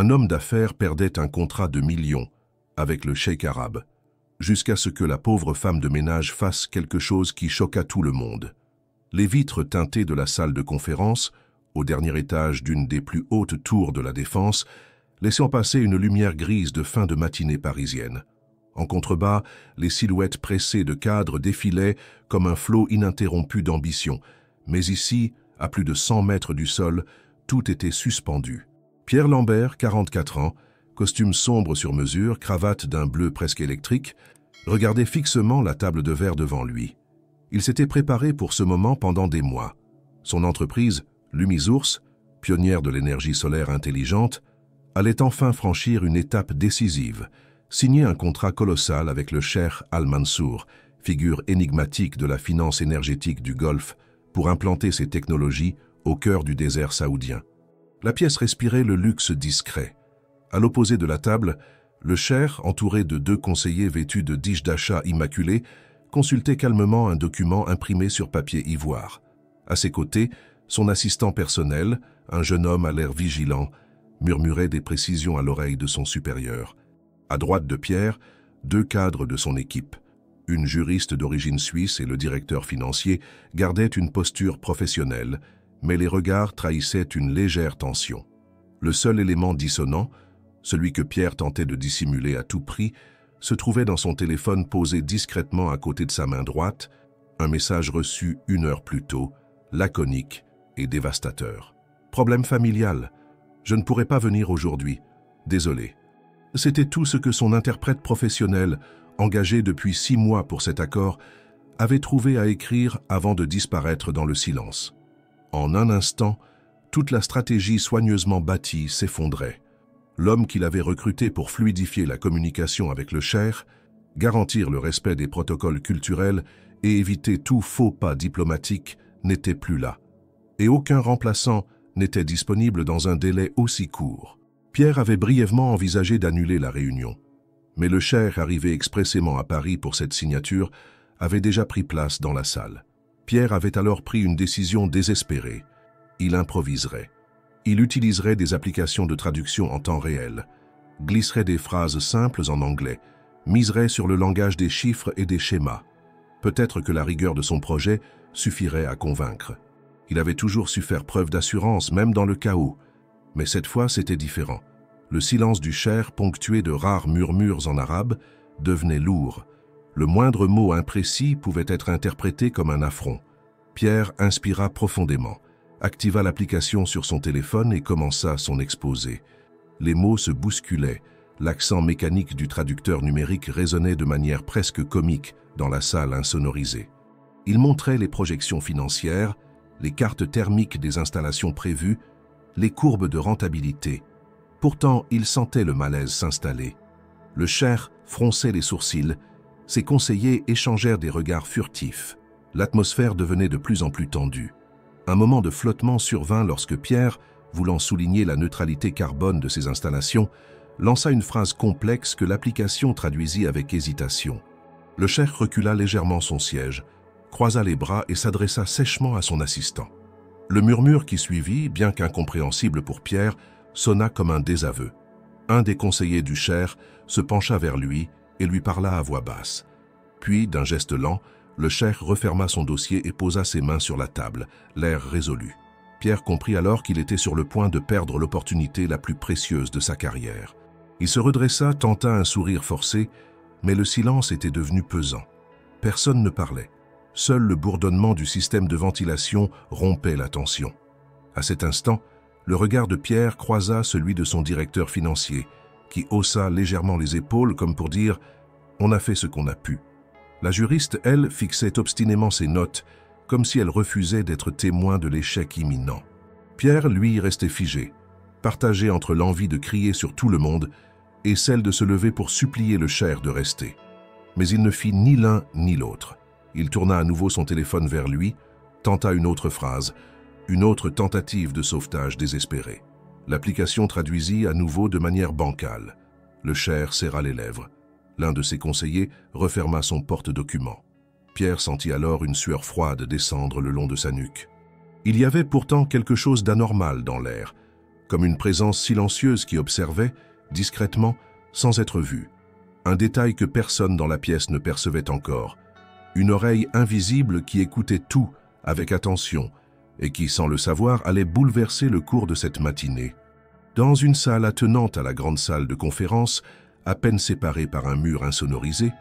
Un homme d'affaires perdait un contrat de millions avec le cheikh arabe, jusqu'à ce que la pauvre femme de ménage fasse quelque chose qui choqua tout le monde. Les vitres teintées de la salle de conférence, au dernier étage d'une des plus hautes tours de la Défense, laissant passer une lumière grise de fin de matinée parisienne. En contrebas, les silhouettes pressées de cadres défilaient comme un flot ininterrompu d'ambition, mais ici, à plus de 100 mètres du sol, tout était suspendu. Pierre Lambert, 44 ans, costume sombre sur mesure, cravate d'un bleu presque électrique, regardait fixement la table de verre devant lui. Il s'était préparé pour ce moment pendant des mois. Son entreprise, Lumisource, pionnière de l'énergie solaire intelligente, allait enfin franchir une étape décisive, signer un contrat colossal avec le cheikh Al-Mansour, figure énigmatique de la finance énergétique du Golfe, pour implanter ses technologies au cœur du désert saoudien. La pièce respirait le luxe discret. À l'opposé de la table, le cheikh, entouré de 2 conseillers vêtus de dish d'achat immaculées, consultait calmement un document imprimé sur papier ivoire. À ses côtés, son assistant personnel, un jeune homme à l'air vigilant, murmurait des précisions à l'oreille de son supérieur. À droite de Pierre, 2 cadres de son équipe. Une juriste d'origine suisse et le directeur financier gardaient une posture professionnelle, mais les regards trahissaient une légère tension. Le seul élément dissonant, celui que Pierre tentait de dissimuler à tout prix, se trouvait dans son téléphone posé discrètement à côté de sa main droite, un message reçu 1 heure plus tôt, laconique et dévastateur. « Problème familial. Je ne pourrai pas venir aujourd'hui. Désolé. » C'était tout ce que son interprète professionnel, engagé depuis 6 mois pour cet accord, avait trouvé à écrire avant de disparaître dans le silence. En un instant, toute la stratégie soigneusement bâtie s'effondrait. L'homme qu'il avait recruté pour fluidifier la communication avec le cheikh, garantir le respect des protocoles culturels et éviter tout faux pas diplomatique n'était plus là. Et aucun remplaçant n'était disponible dans un délai aussi court. Pierre avait brièvement envisagé d'annuler la réunion. Mais le cheikh, arrivé expressément à Paris pour cette signature, avait déjà pris place dans la salle. Pierre avait alors pris une décision désespérée. Il improviserait. Il utiliserait des applications de traduction en temps réel, glisserait des phrases simples en anglais, miserait sur le langage des chiffres et des schémas. Peut-être que la rigueur de son projet suffirait à convaincre. Il avait toujours su faire preuve d'assurance, même dans le chaos. Mais cette fois, c'était différent. Le silence du cheikh, ponctué de rares murmures en arabe, devenait lourd. Le moindre mot imprécis pouvait être interprété comme un affront. Pierre inspira profondément, activa l'application sur son téléphone et commença son exposé. Les mots se bousculaient, l'accent mécanique du traducteur numérique résonnait de manière presque comique dans la salle insonorisée. Il montrait les projections financières, les cartes thermiques des installations prévues, les courbes de rentabilité. Pourtant, il sentait le malaise s'installer. Le cheikh fronçait les sourcils, ses conseillers échangèrent des regards furtifs. L'atmosphère devenait de plus en plus tendue. Un moment de flottement survint lorsque Pierre, voulant souligner la neutralité carbone de ses installations, lança une phrase complexe que l'application traduisit avec hésitation. Le cheikh recula légèrement son siège, croisa les bras et s'adressa sèchement à son assistant. Le murmure qui suivit, bien qu'incompréhensible pour Pierre, sonna comme un désaveu. Un des conseillers du cheikh se pencha vers lui et lui parla à voix basse. Puis, d'un geste lent, le cheikh referma son dossier et posa ses mains sur la table, l'air résolu. Pierre comprit alors qu'il était sur le point de perdre l'opportunité la plus précieuse de sa carrière. Il se redressa, tenta un sourire forcé, mais le silence était devenu pesant. Personne ne parlait. Seul le bourdonnement du système de ventilation rompait la tension. À cet instant, le regard de Pierre croisa celui de son directeur financier, qui haussa légèrement les épaules comme pour dire « On a fait ce qu'on a pu ». La juriste, elle, fixait obstinément ses notes, comme si elle refusait d'être témoin de l'échec imminent. Pierre, lui, restait figé, partagé entre l'envie de crier sur tout le monde et celle de se lever pour supplier le cheikh de rester. Mais il ne fit ni l'un ni l'autre. Il tourna à nouveau son téléphone vers lui, tenta une autre phrase, une autre tentative de sauvetage désespérée. L'application traduisit à nouveau de manière bancale. Le cheikh serra les lèvres. L'un de ses conseillers referma son porte-document. Pierre sentit alors une sueur froide descendre le long de sa nuque. Il y avait pourtant quelque chose d'anormal dans l'air, comme une présence silencieuse qui observait, discrètement, sans être vue. Un détail que personne dans la pièce ne percevait encore. Une oreille invisible qui écoutait tout avec attention et qui, sans le savoir, allait bouleverser le cours de cette matinée. Dans une salle attenante à la grande salle de conférence, à peine séparée par un mur insonorisé,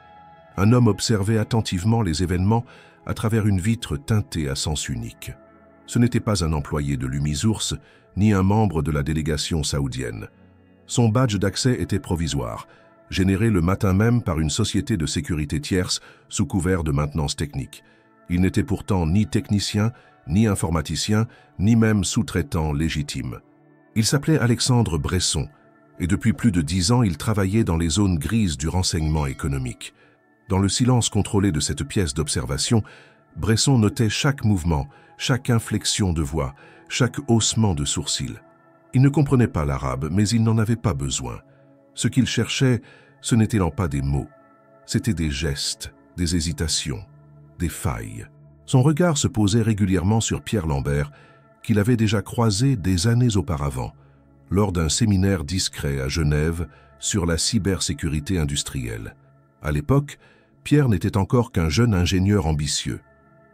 un homme observait attentivement les événements à travers une vitre teintée à sens unique. Ce n'était pas un employé de l'Humisource, ni un membre de la délégation saoudienne. Son badge d'accès était provisoire, généré le matin même par une société de sécurité tierce sous couvert de maintenance technique. Il n'était pourtant ni technicien, ni informaticien, ni même sous-traitant légitime. Il s'appelait Alexandre Bresson, et depuis plus de 10 ans, il travaillait dans les zones grises du renseignement économique. Dans le silence contrôlé de cette pièce d'observation, Bresson notait chaque mouvement, chaque inflexion de voix, chaque haussement de sourcils. Il ne comprenait pas l'arabe, mais il n'en avait pas besoin. Ce qu'il cherchait, ce n'étaient pas des mots. C'étaient des gestes, des hésitations, des failles. Son regard se posait régulièrement sur Pierre Lambert, qu'il avait déjà croisé des années auparavant, lors d'un séminaire discret à Genève sur la cybersécurité industrielle. À l'époque, Pierre n'était encore qu'un jeune ingénieur ambitieux.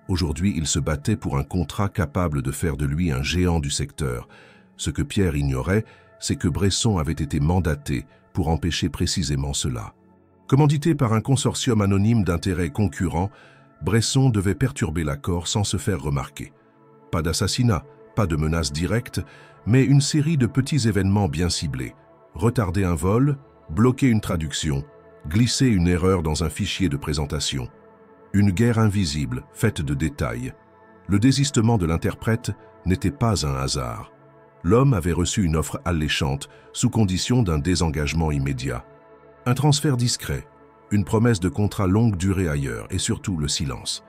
Aujourd'hui, il se battait pour un contrat capable de faire de lui un géant du secteur. Ce que Pierre ignorait, c'est que Bresson avait été mandaté pour empêcher précisément cela. Commandité par un consortium anonyme d'intérêts concurrents, Bresson devait perturber l'accord sans se faire remarquer. Pas d'assassinat, pas de menace directe, mais une série de petits événements bien ciblés. Retarder un vol, bloquer une traduction, glisser une erreur dans un fichier de présentation. Une guerre invisible, faite de détails. Le désistement de l'interprète n'était pas un hasard. L'homme avait reçu une offre alléchante, sous condition d'un désengagement immédiat. Un transfert discret, une promesse de contrat longue durée ailleurs, et surtout le silence.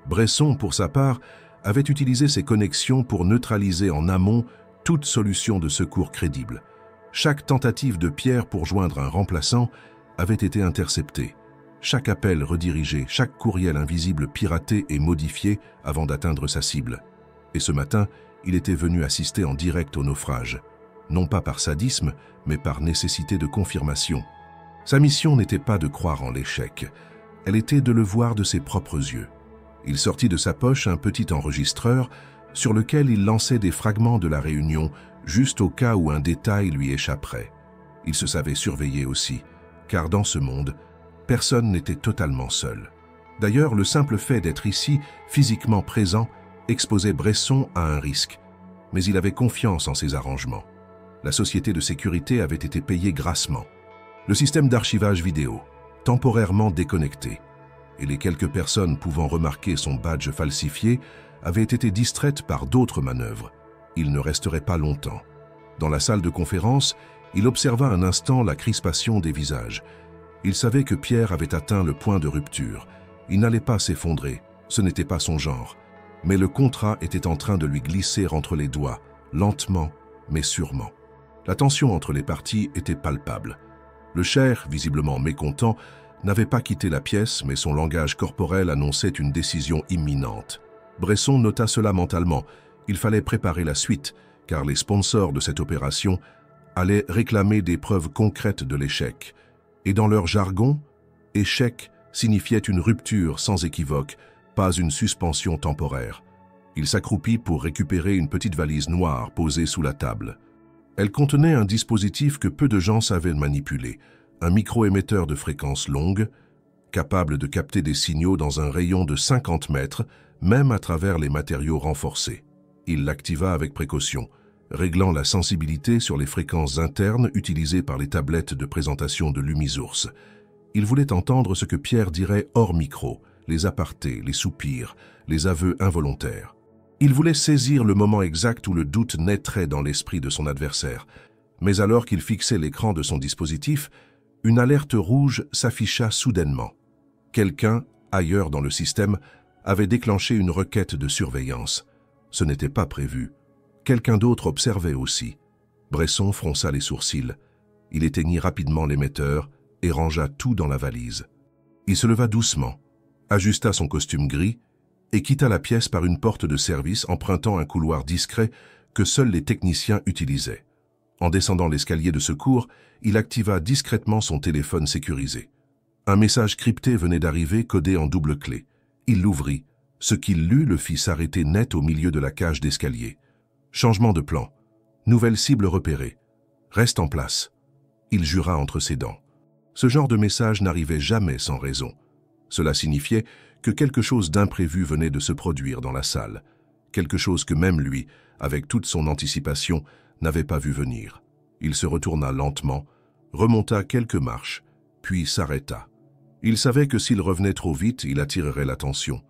Bresson, pour sa part, avait utilisé ses connexions pour neutraliser en amont toute solution de secours crédible. Chaque tentative de Pierre pour joindre un remplaçant avait été interceptée. Chaque appel redirigé, chaque courriel invisible piraté et modifié avant d'atteindre sa cible. Et ce matin, il était venu assister en direct au naufrage, non pas par sadisme, mais par nécessité de confirmation. Sa mission n'était pas de croire en l'échec, elle était de le voir de ses propres yeux. Il sortit de sa poche un petit enregistreur sur lequel il lançait des fragments de la réunion, juste au cas où un détail lui échapperait. Il se savait surveillé aussi, car dans ce monde, personne n'était totalement seul. D'ailleurs, le simple fait d'être ici, physiquement présent, exposait Bresson à un risque. Mais il avait confiance en ses arrangements. La société de sécurité avait été payée grassement. Le système d'archivage vidéo, temporairement déconnecté, et les quelques personnes pouvant remarquer son badge falsifié avaient été distraites par d'autres manœuvres. Il ne resterait pas longtemps. Dans la salle de conférence, il observa un instant la crispation des visages. Il savait que Pierre avait atteint le point de rupture. Il n'allait pas s'effondrer, ce n'était pas son genre. Mais le contrat était en train de lui glisser entre les doigts, lentement mais sûrement. La tension entre les parties était palpable. Le cher, visiblement mécontent, n'avait pas quitté la pièce, mais son langage corporel annonçait une décision imminente. Bresson nota cela mentalement. Il fallait préparer la suite, car les sponsors de cette opération allaient réclamer des preuves concrètes de l'échec. Et dans leur jargon, échec signifiait une rupture sans équivoque, pas une suspension temporaire. Il s'accroupit pour récupérer une petite valise noire posée sous la table. Elle contenait un dispositif que peu de gens savaient manipuler, un micro-émetteur de fréquence longue, capable de capter des signaux dans un rayon de 50 mètres, même à travers les matériaux renforcés. Il l'activa avec précaution, réglant la sensibilité sur les fréquences internes utilisées par les tablettes de présentation de l'Humisource. Il voulait entendre ce que Pierre dirait hors micro, les apartés, les soupirs, les aveux involontaires. Il voulait saisir le moment exact où le doute naîtrait dans l'esprit de son adversaire. Mais alors qu'il fixait l'écran de son dispositif, une alerte rouge s'afficha soudainement. Quelqu'un, ailleurs dans le système, avait déclenché une requête de surveillance. Ce n'était pas prévu. Quelqu'un d'autre observait aussi. Bresson fronça les sourcils. Il éteignit rapidement l'émetteur et rangea tout dans la valise. Il se leva doucement, ajusta son costume gris et quitta la pièce par une porte de service empruntant un couloir discret que seuls les techniciens utilisaient. En descendant l'escalier de secours, il activa discrètement son téléphone sécurisé. Un message crypté venait d'arriver, codé en double clé. Il l'ouvrit. Ce qu'il lut le fit s'arrêter net au milieu de la cage d'escalier. Changement de plan. Nouvelle cible repérée. Reste en place. Il jura entre ses dents. Ce genre de message n'arrivait jamais sans raison. Cela signifiait que quelque chose d'imprévu venait de se produire dans la salle. Quelque chose que même lui, avec toute son anticipation, n'avait pas vu venir. Il se retourna lentement, remonta quelques marches, puis s'arrêta. Il savait que s'il revenait trop vite, il attirerait l'attention.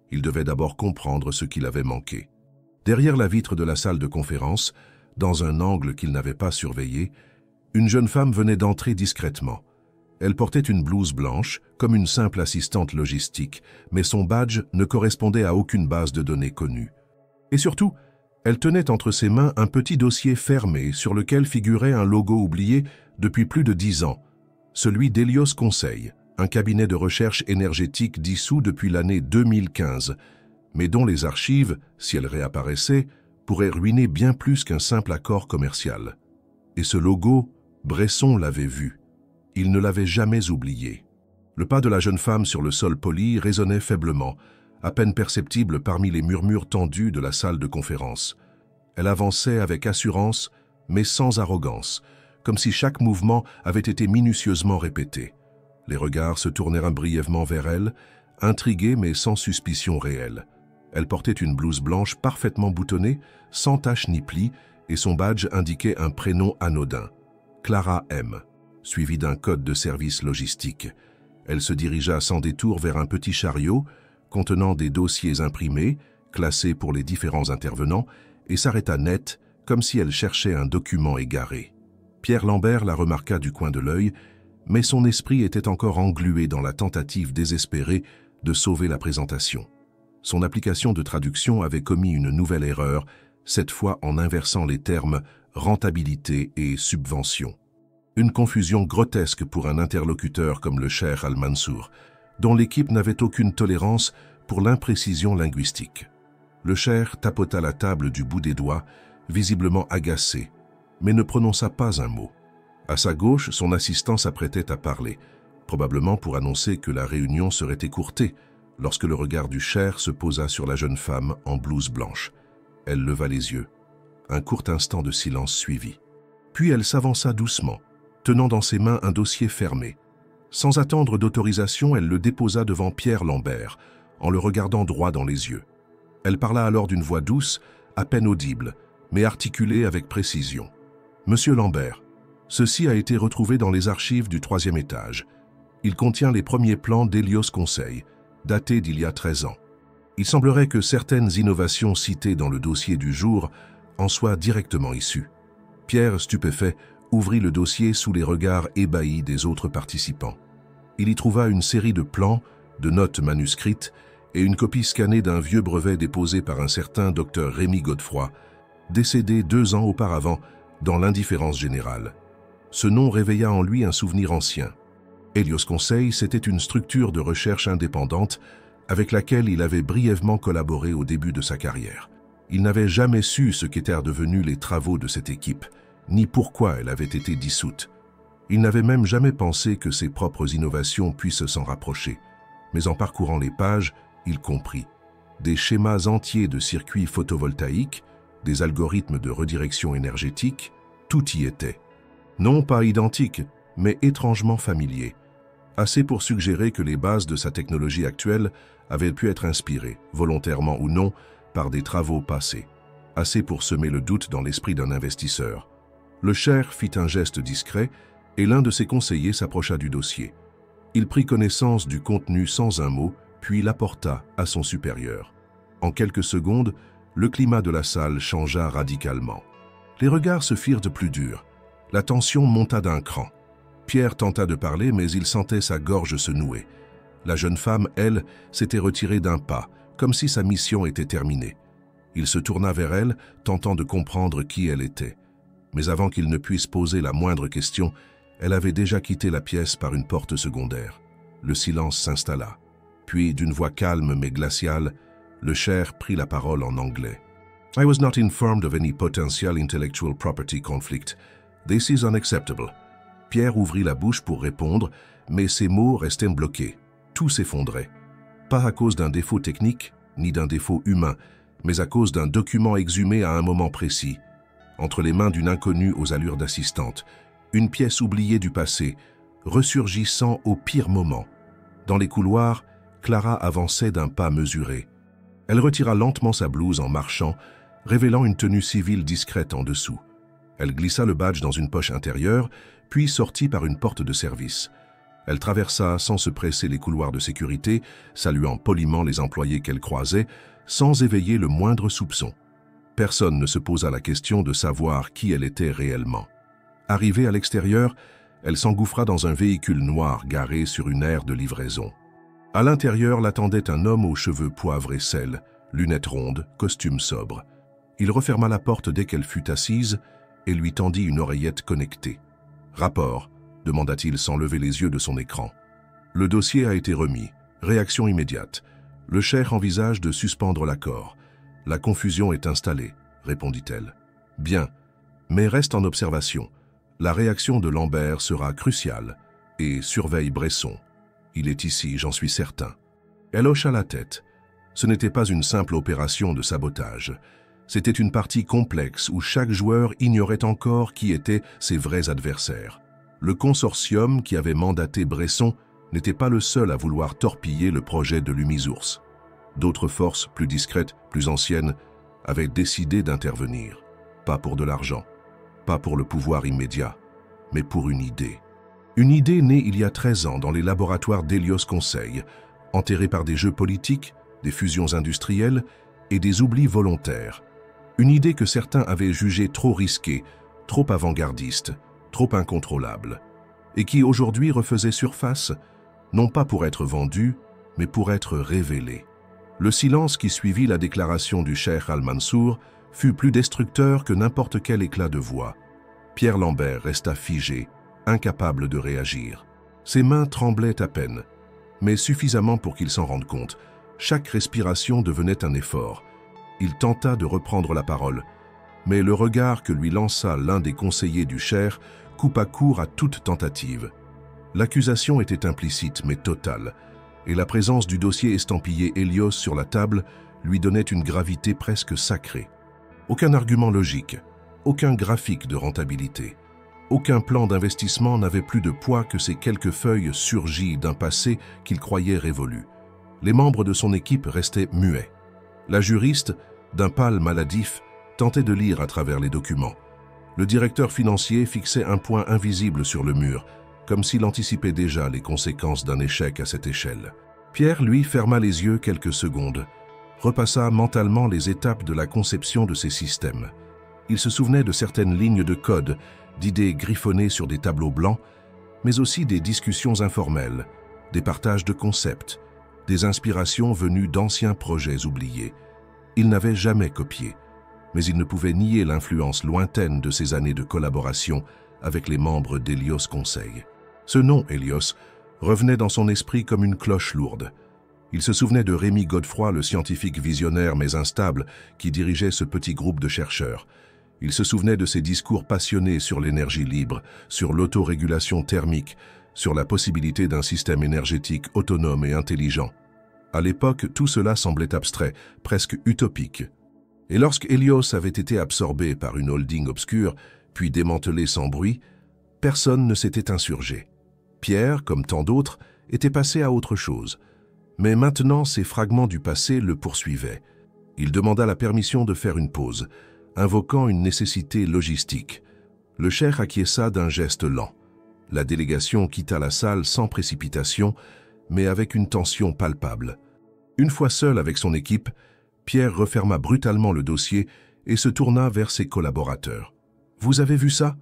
Il devait d'abord comprendre ce qu'il avait manqué. Derrière la vitre de la salle de conférence, dans un angle qu'il n'avait pas surveillé, une jeune femme venait d'entrer discrètement. Elle portait une blouse blanche, comme une simple assistante logistique, mais son badge ne correspondait à aucune base de données connue. Et surtout, elle tenait entre ses mains un petit dossier fermé sur lequel figurait un logo oublié depuis plus de 10 ans, celui d'Helios Conseil, un cabinet de recherche énergétique dissous depuis l'année 2015, mais dont les archives, si elles réapparaissaient, pourraient ruiner bien plus qu'un simple accord commercial. Et ce logo, Bresson l'avait vu. Il ne l'avait jamais oublié. Le pas de la jeune femme sur le sol poli résonnait faiblement, à peine perceptible parmi les murmures tendus de la salle de conférence. Elle avançait avec assurance, mais sans arrogance, comme si chaque mouvement avait été minutieusement répété. Les regards se tournèrent brièvement vers elle, intrigués mais sans suspicion réelle. Elle portait une blouse blanche parfaitement boutonnée, sans tache ni pli, et son badge indiquait un prénom anodin, Clara M., suivi d'un code de service logistique. Elle se dirigea sans détour vers un petit chariot contenant des dossiers imprimés, classés pour les différents intervenants, et s'arrêta net, comme si elle cherchait un document égaré. Pierre Lambert la remarqua du coin de l'œil, mais son esprit était encore englué dans la tentative désespérée de sauver la présentation. Son application de traduction avait commis une nouvelle erreur, cette fois en inversant les termes « rentabilité » et « subvention ». Une confusion grotesque pour un interlocuteur comme le cheikh Al-Mansour, dont l'équipe n'avait aucune tolérance pour l'imprécision linguistique. Le cheikh tapota la table du bout des doigts, visiblement agacé, mais ne prononça pas un mot. À sa gauche, son assistant s'apprêtait à parler, probablement pour annoncer que la réunion serait écourtée, lorsque le regard du cheikh se posa sur la jeune femme en blouse blanche. Elle leva les yeux. Un court instant de silence suivit. Puis elle s'avança doucement, tenant dans ses mains un dossier fermé. Sans attendre d'autorisation, elle le déposa devant Pierre Lambert, en le regardant droit dans les yeux. Elle parla alors d'une voix douce, à peine audible, mais articulée avec précision. « Monsieur Lambert, ceci a été retrouvé dans les archives du 3e étage. Il contient les premiers plans d'Helios Conseil, datés d'il y a 13 ans. Il semblerait que certaines innovations citées dans le dossier du jour en soient directement issues. » Pierre, stupéfait, ouvrit le dossier sous les regards ébahis des autres participants. Il y trouva une série de plans, de notes manuscrites et une copie scannée d'un vieux brevet déposé par un certain docteur Rémy Godefroy, décédé 2 ans auparavant dans l'indifférence générale. Ce nom réveilla en lui un souvenir ancien. Helios Conseil, c'était une structure de recherche indépendante avec laquelle il avait brièvement collaboré au début de sa carrière. Il n'avait jamais su ce qu'étaient devenus les travaux de cette équipe, ni pourquoi elle avait été dissoute. Il n'avait même jamais pensé que ses propres innovations puissent s'en rapprocher. Mais en parcourant les pages, il comprit. Des schémas entiers de circuits photovoltaïques, des algorithmes de redirection énergétique, tout y était. Non pas identique, mais étrangement familier. Assez pour suggérer que les bases de sa technologie actuelle avaient pu être inspirées, volontairement ou non, par des travaux passés. Assez pour semer le doute dans l'esprit d'un investisseur. Le cheikh fit un geste discret et l'un de ses conseillers s'approcha du dossier. Il prit connaissance du contenu sans un mot, puis l'apporta à son supérieur. En quelques secondes, le climat de la salle changea radicalement. Les regards se firent de plus durs. La tension monta d'un cran. Pierre tenta de parler, mais il sentait sa gorge se nouer. La jeune femme, elle, s'était retirée d'un pas, comme si sa mission était terminée. Il se tourna vers elle, tentant de comprendre qui elle était. Mais avant qu'il ne puisse poser la moindre question, elle avait déjà quitté la pièce par une porte secondaire. Le silence s'installa. Puis, d'une voix calme mais glaciale, le cheikh prit la parole en anglais. « I was not informed of any potential intellectual property conflict, This is unacceptable. Pierre ouvrit la bouche pour répondre, mais ses mots restaient bloqués. Tout s'effondrait. Pas à cause d'un défaut technique, ni d'un défaut humain, mais à cause d'un document exhumé à un moment précis. Entre les mains d'une inconnue aux allures d'assistante, une pièce oubliée du passé, ressurgissant au pire moment. Dans les couloirs, Clara avançait d'un pas mesuré. Elle retira lentement sa blouse en marchant, révélant une tenue civile discrète en dessous. Elle glissa le badge dans une poche intérieure, puis sortit par une porte de service. Elle traversa sans se presser les couloirs de sécurité, saluant poliment les employés qu'elle croisait, sans éveiller le moindre soupçon. Personne ne se posa la question de savoir qui elle était réellement. Arrivée à l'extérieur, elle s'engouffra dans un véhicule noir garé sur une aire de livraison. À l'intérieur l'attendait un homme aux cheveux poivre et sel, lunettes rondes, costume sobre. Il referma la porte dès qu'elle fut assise et lui tendit une oreillette connectée. « Rapport », demanda-t-il sans lever les yeux de son écran. « Le dossier a été remis. Réaction immédiate. Le cheikh envisage de suspendre l'accord. La confusion est installée, répondit-elle. « Bien, mais reste en observation. La réaction de Lambert sera cruciale. Et surveille Bresson. Il est ici, j'en suis certain. » Elle hocha la tête. Ce n'était pas une simple opération de sabotage. C'était une partie complexe où chaque joueur ignorait encore qui étaient ses vrais adversaires. Le consortium qui avait mandaté Bresson n'était pas le seul à vouloir torpiller le projet de Lumisource. D'autres forces, plus discrètes, plus anciennes, avaient décidé d'intervenir. Pas pour de l'argent, pas pour le pouvoir immédiat, mais pour une idée. Une idée née il y a 13 ans dans les laboratoires d'Hélios Conseil, enterrée par des jeux politiques, des fusions industrielles et des oublis volontaires. Une idée que certains avaient jugée trop risquée, trop avant-gardiste, trop incontrôlable, et qui aujourd'hui refaisait surface, non pas pour être vendue, mais pour être révélée. Le silence qui suivit la déclaration du cheikh Al-Mansour fut plus destructeur que n'importe quel éclat de voix. Pierre Lambert resta figé, incapable de réagir. Ses mains tremblaient à peine, mais suffisamment pour qu'il s'en rende compte. Chaque respiration devenait un effort. Il tenta de reprendre la parole, mais le regard que lui lança l'un des conseillers du cheikh coupa court à toute tentative. L'accusation était implicite mais totale, et la présence du dossier estampillé Hélios sur la table lui donnait une gravité presque sacrée. Aucun argument logique, aucun graphique de rentabilité, aucun plan d'investissement n'avait plus de poids que ces quelques feuilles surgies d'un passé qu'il croyait révolu. Les membres de son équipe restaient muets. La juriste, d'un pâle maladif, tentait de lire à travers les documents. Le directeur financier fixait un point invisible sur le mur, comme s'il anticipait déjà les conséquences d'un échec à cette échelle. Pierre, lui, ferma les yeux quelques secondes, repassa mentalement les étapes de la conception de ces systèmes. Il se souvenait de certaines lignes de code, d'idées griffonnées sur des tableaux blancs, mais aussi des discussions informelles, des partages de concepts, des inspirations venues d'anciens projets oubliés. Il n'avait jamais copié, mais il ne pouvait nier l'influence lointaine de ces années de collaboration avec les membres d'Hélios Conseil. Ce nom, Hélios, revenait dans son esprit comme une cloche lourde. Il se souvenait de Rémi Godefroy, le scientifique visionnaire mais instable, qui dirigeait ce petit groupe de chercheurs. Il se souvenait de ses discours passionnés sur l'énergie libre, sur l'autorégulation thermique, sur la possibilité d'un système énergétique autonome et intelligent. À l'époque, tout cela semblait abstrait, presque utopique. Et lorsque Hélios avait été absorbé par une holding obscure, puis démantelé sans bruit, personne ne s'était insurgé. Pierre, comme tant d'autres, était passé à autre chose. Mais maintenant, ces fragments du passé le poursuivaient. Il demanda la permission de faire une pause, invoquant une nécessité logistique. Le cheikh acquiesça d'un geste lent. La délégation quitta la salle sans précipitation, mais avec une tension palpable. Une fois seul avec son équipe, Pierre referma brutalement le dossier et se tourna vers ses collaborateurs. « Vous avez vu ça?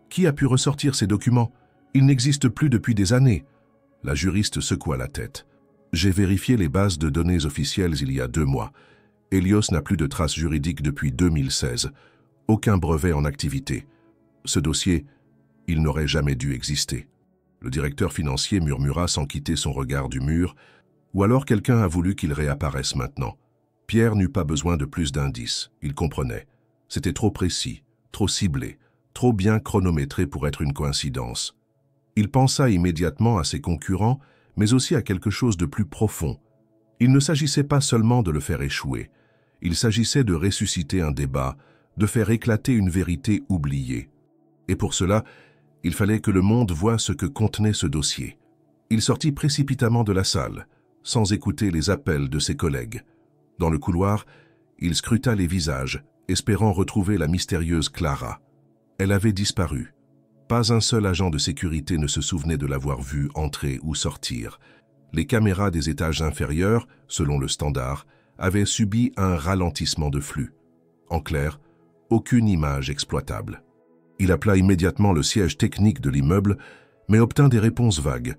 Qui a pu ressortir ces documents? Ils n'existent plus depuis des années. » La juriste secoua la tête. « J'ai vérifié les bases de données officielles il y a 2 mois. Hélios n'a plus de traces juridiques depuis 2016. Aucun brevet en activité. Ce dossier, il n'aurait jamais dû exister. » Le directeur financier murmura sans quitter son regard du mur, ou alors quelqu'un a voulu qu'il réapparaisse maintenant. Pierre n'eut pas besoin de plus d'indices, il comprenait. C'était trop précis, trop ciblé, trop bien chronométré pour être une coïncidence. Il pensa immédiatement à ses concurrents, mais aussi à quelque chose de plus profond. Il ne s'agissait pas seulement de le faire échouer. Il s'agissait de ressusciter un débat, de faire éclater une vérité oubliée. Et pour cela, il fallait que le monde voie ce que contenait ce dossier. Il sortit précipitamment de la salle, sans écouter les appels de ses collègues. Dans le couloir, il scruta les visages, espérant retrouver la mystérieuse Clara. Elle avait disparu. Pas un seul agent de sécurité ne se souvenait de l'avoir vue entrer ou sortir. Les caméras des étages inférieurs, selon le standard, avaient subi un ralentissement de flux. En clair, aucune image exploitable. Il appela immédiatement le siège technique de l'immeuble, mais obtint des réponses vagues.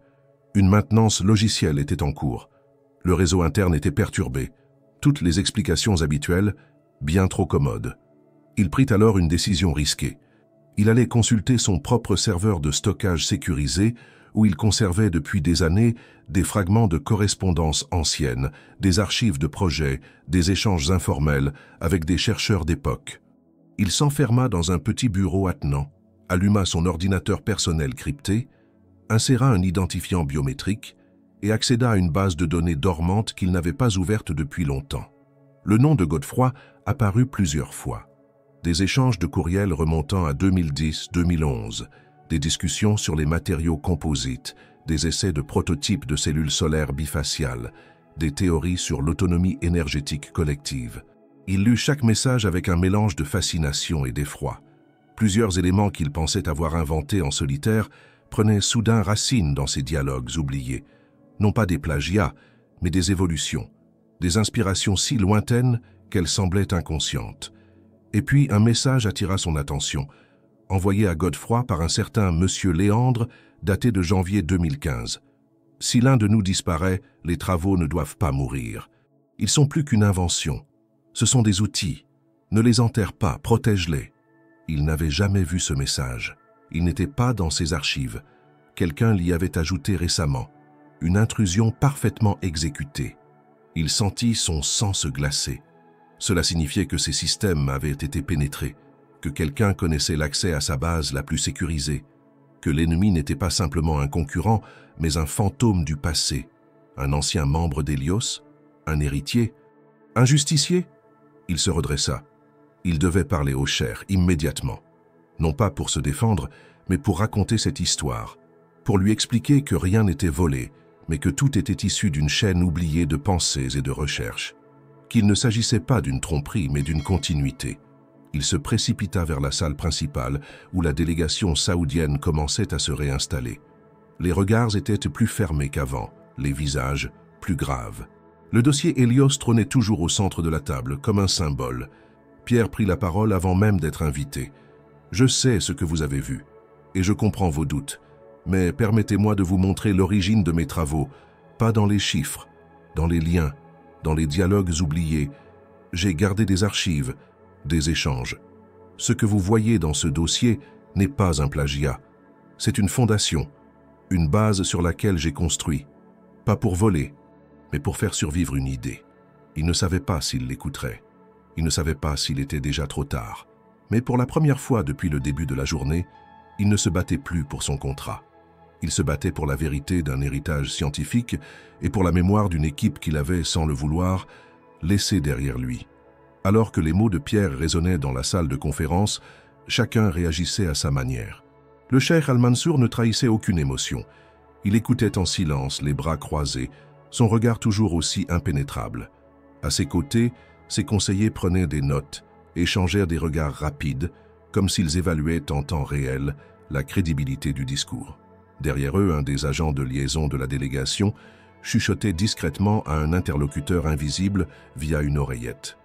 Une maintenance logicielle était en cours. Le réseau interne était perturbé. Toutes les explications habituelles, bien trop commodes. Il prit alors une décision risquée. Il allait consulter son propre serveur de stockage sécurisé où il conservait depuis des années des fragments de correspondance anciennes, des archives de projets, des échanges informels avec des chercheurs d'époque. Il s'enferma dans un petit bureau attenant, alluma son ordinateur personnel crypté, inséra un identifiant biométrique et accéda à une base de données dormante qu'il n'avait pas ouverte depuis longtemps. Le nom de Godefroy apparut plusieurs fois. Des échanges de courriels remontant à 2010-2011, des discussions sur les matériaux composites, des essais de prototypes de cellules solaires bifaciales, des théories sur l'autonomie énergétique collective. Il lut chaque message avec un mélange de fascination et d'effroi. Plusieurs éléments qu'il pensait avoir inventés en solitaire prenaient soudain racine dans ces dialogues oubliés. Non pas des plagiats, mais des évolutions, des inspirations si lointaines qu'elles semblaient inconscientes. Et puis un message attira son attention, envoyé à Godefroy par un certain Monsieur Léandre, daté de janvier 2015. « Si l'un de nous disparaît, les travaux ne doivent pas mourir. Ils sont plus qu'une invention. Ce sont des outils. Ne les enterre pas, protège-les. » Il n'avait jamais vu ce message. Il n'était pas dans ses archives. Quelqu'un l'y avait ajouté récemment. Une intrusion parfaitement exécutée. Il sentit son sang se glacer. Cela signifiait que ses systèmes avaient été pénétrés, que quelqu'un connaissait l'accès à sa base la plus sécurisée, que l'ennemi n'était pas simplement un concurrent, mais un fantôme du passé, un ancien membre d'Hélios, un héritier, un justicier. Il se redressa. Il devait parler au Cher immédiatement. Non pas pour se défendre, mais pour raconter cette histoire, pour lui expliquer que rien n'était volé, mais que tout était issu d'une chaîne oubliée de pensées et de recherches, qu'il ne s'agissait pas d'une tromperie, mais d'une continuité. Il se précipita vers la salle principale, où la délégation saoudienne commençait à se réinstaller. Les regards étaient plus fermés qu'avant, les visages plus graves. Le dossier Hélios trônait toujours au centre de la table, comme un symbole. Pierre prit la parole avant même d'être invité. « Je sais ce que vous avez vu, et je comprends vos doutes, mais permettez-moi de vous montrer l'origine de mes travaux, pas dans les chiffres, dans les liens, dans les dialogues oubliés. J'ai gardé des archives, des échanges. Ce que vous voyez dans ce dossier n'est pas un plagiat. C'est une fondation, une base sur laquelle j'ai construit, pas pour voler, mais pour faire survivre une idée. » Il ne savait pas s'il l'écouterait. Il ne savait pas s'il était déjà trop tard. Mais pour la première fois depuis le début de la journée, il ne se battait plus pour son contrat. Il se battait pour la vérité d'un héritage scientifique et pour la mémoire d'une équipe qu'il avait, sans le vouloir, laissée derrière lui. Alors que les mots de Pierre résonnaient dans la salle de conférence, chacun réagissait à sa manière. Le cheikh Al-Mansour ne trahissait aucune émotion. Il écoutait en silence, les bras croisés, son regard toujours aussi impénétrable. À ses côtés, ses conseillers prenaient des notes, échangèrent des regards rapides, comme s'ils évaluaient en temps réel la crédibilité du discours. Derrière eux, un des agents de liaison de la délégation chuchotait discrètement à un interlocuteur invisible via une oreillette.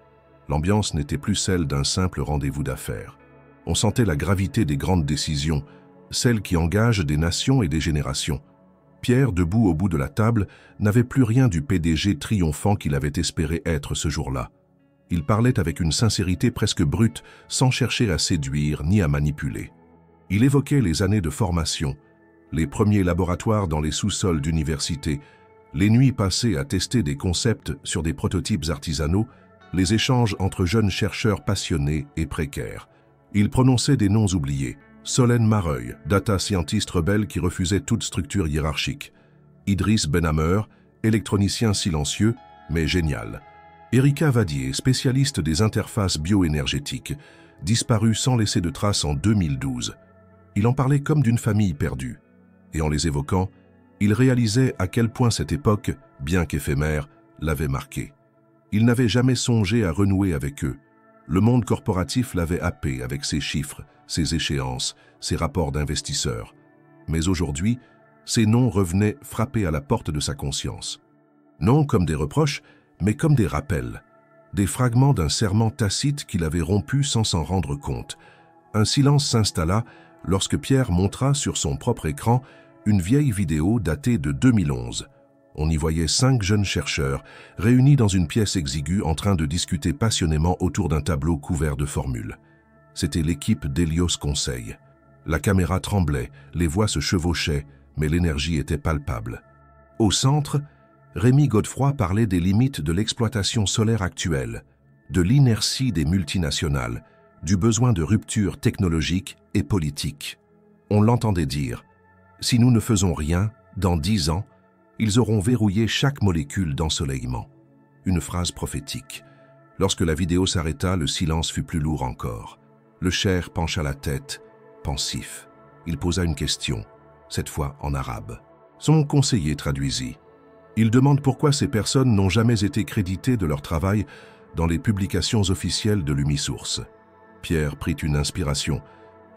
L'ambiance n'était plus celle d'un simple rendez-vous d'affaires. On sentait la gravité des grandes décisions, celles qui engagent des nations et des générations. Pierre, debout au bout de la table, n'avait plus rien du PDG triomphant qu'il avait espéré être ce jour-là. Il parlait avec une sincérité presque brute, sans chercher à séduire ni à manipuler. Il évoquait les années de formation, les premiers laboratoires dans les sous-sols d'université, les nuits passées à tester des concepts sur des prototypes artisanaux, les échanges entre jeunes chercheurs passionnés et précaires. Il prononçait des noms oubliés. Solène Mareuil, data scientist rebelle qui refusait toute structure hiérarchique. Idriss Benhammer, électronicien silencieux, mais génial. Erika Vadier, spécialiste des interfaces bioénergétiques, disparue sans laisser de traces en 2012. Il en parlait comme d'une famille perdue. Et en les évoquant, il réalisait à quel point cette époque, bien qu'éphémère, l'avait marqué. Il n'avait jamais songé à renouer avec eux. Le monde corporatif l'avait happé avec ses chiffres, ses échéances, ses rapports d'investisseurs. Mais aujourd'hui, ces noms revenaient frapper à la porte de sa conscience. Non comme des reproches, mais comme des rappels. Des fragments d'un serment tacite qu'il avait rompu sans s'en rendre compte. Un silence s'installa lorsque Pierre montra sur son propre écran une vieille vidéo datée de 2011. On y voyait 5 jeunes chercheurs réunis dans une pièce exiguë en train de discuter passionnément autour d'un tableau couvert de formules. C'était l'équipe d'Hélios Conseil. La caméra tremblait, les voix se chevauchaient, mais l'énergie était palpable. Au centre, Rémi Godefroy parlait des limites de l'exploitation solaire actuelle, de l'inertie des multinationales, du besoin de rupture technologique et politique. On l'entendait dire « Si nous ne faisons rien, dans 10 ans, ils auront verrouillé chaque molécule d'ensoleillement. » Une phrase prophétique. Lorsque la vidéo s'arrêta, le silence fut plus lourd encore. Le Cher pencha la tête, pensif. Il posa une question, cette fois en arabe. Son conseiller traduisit. Il demande pourquoi ces personnes n'ont jamais été créditées de leur travail dans les publications officielles de l'Humisource. Pierre prit une inspiration.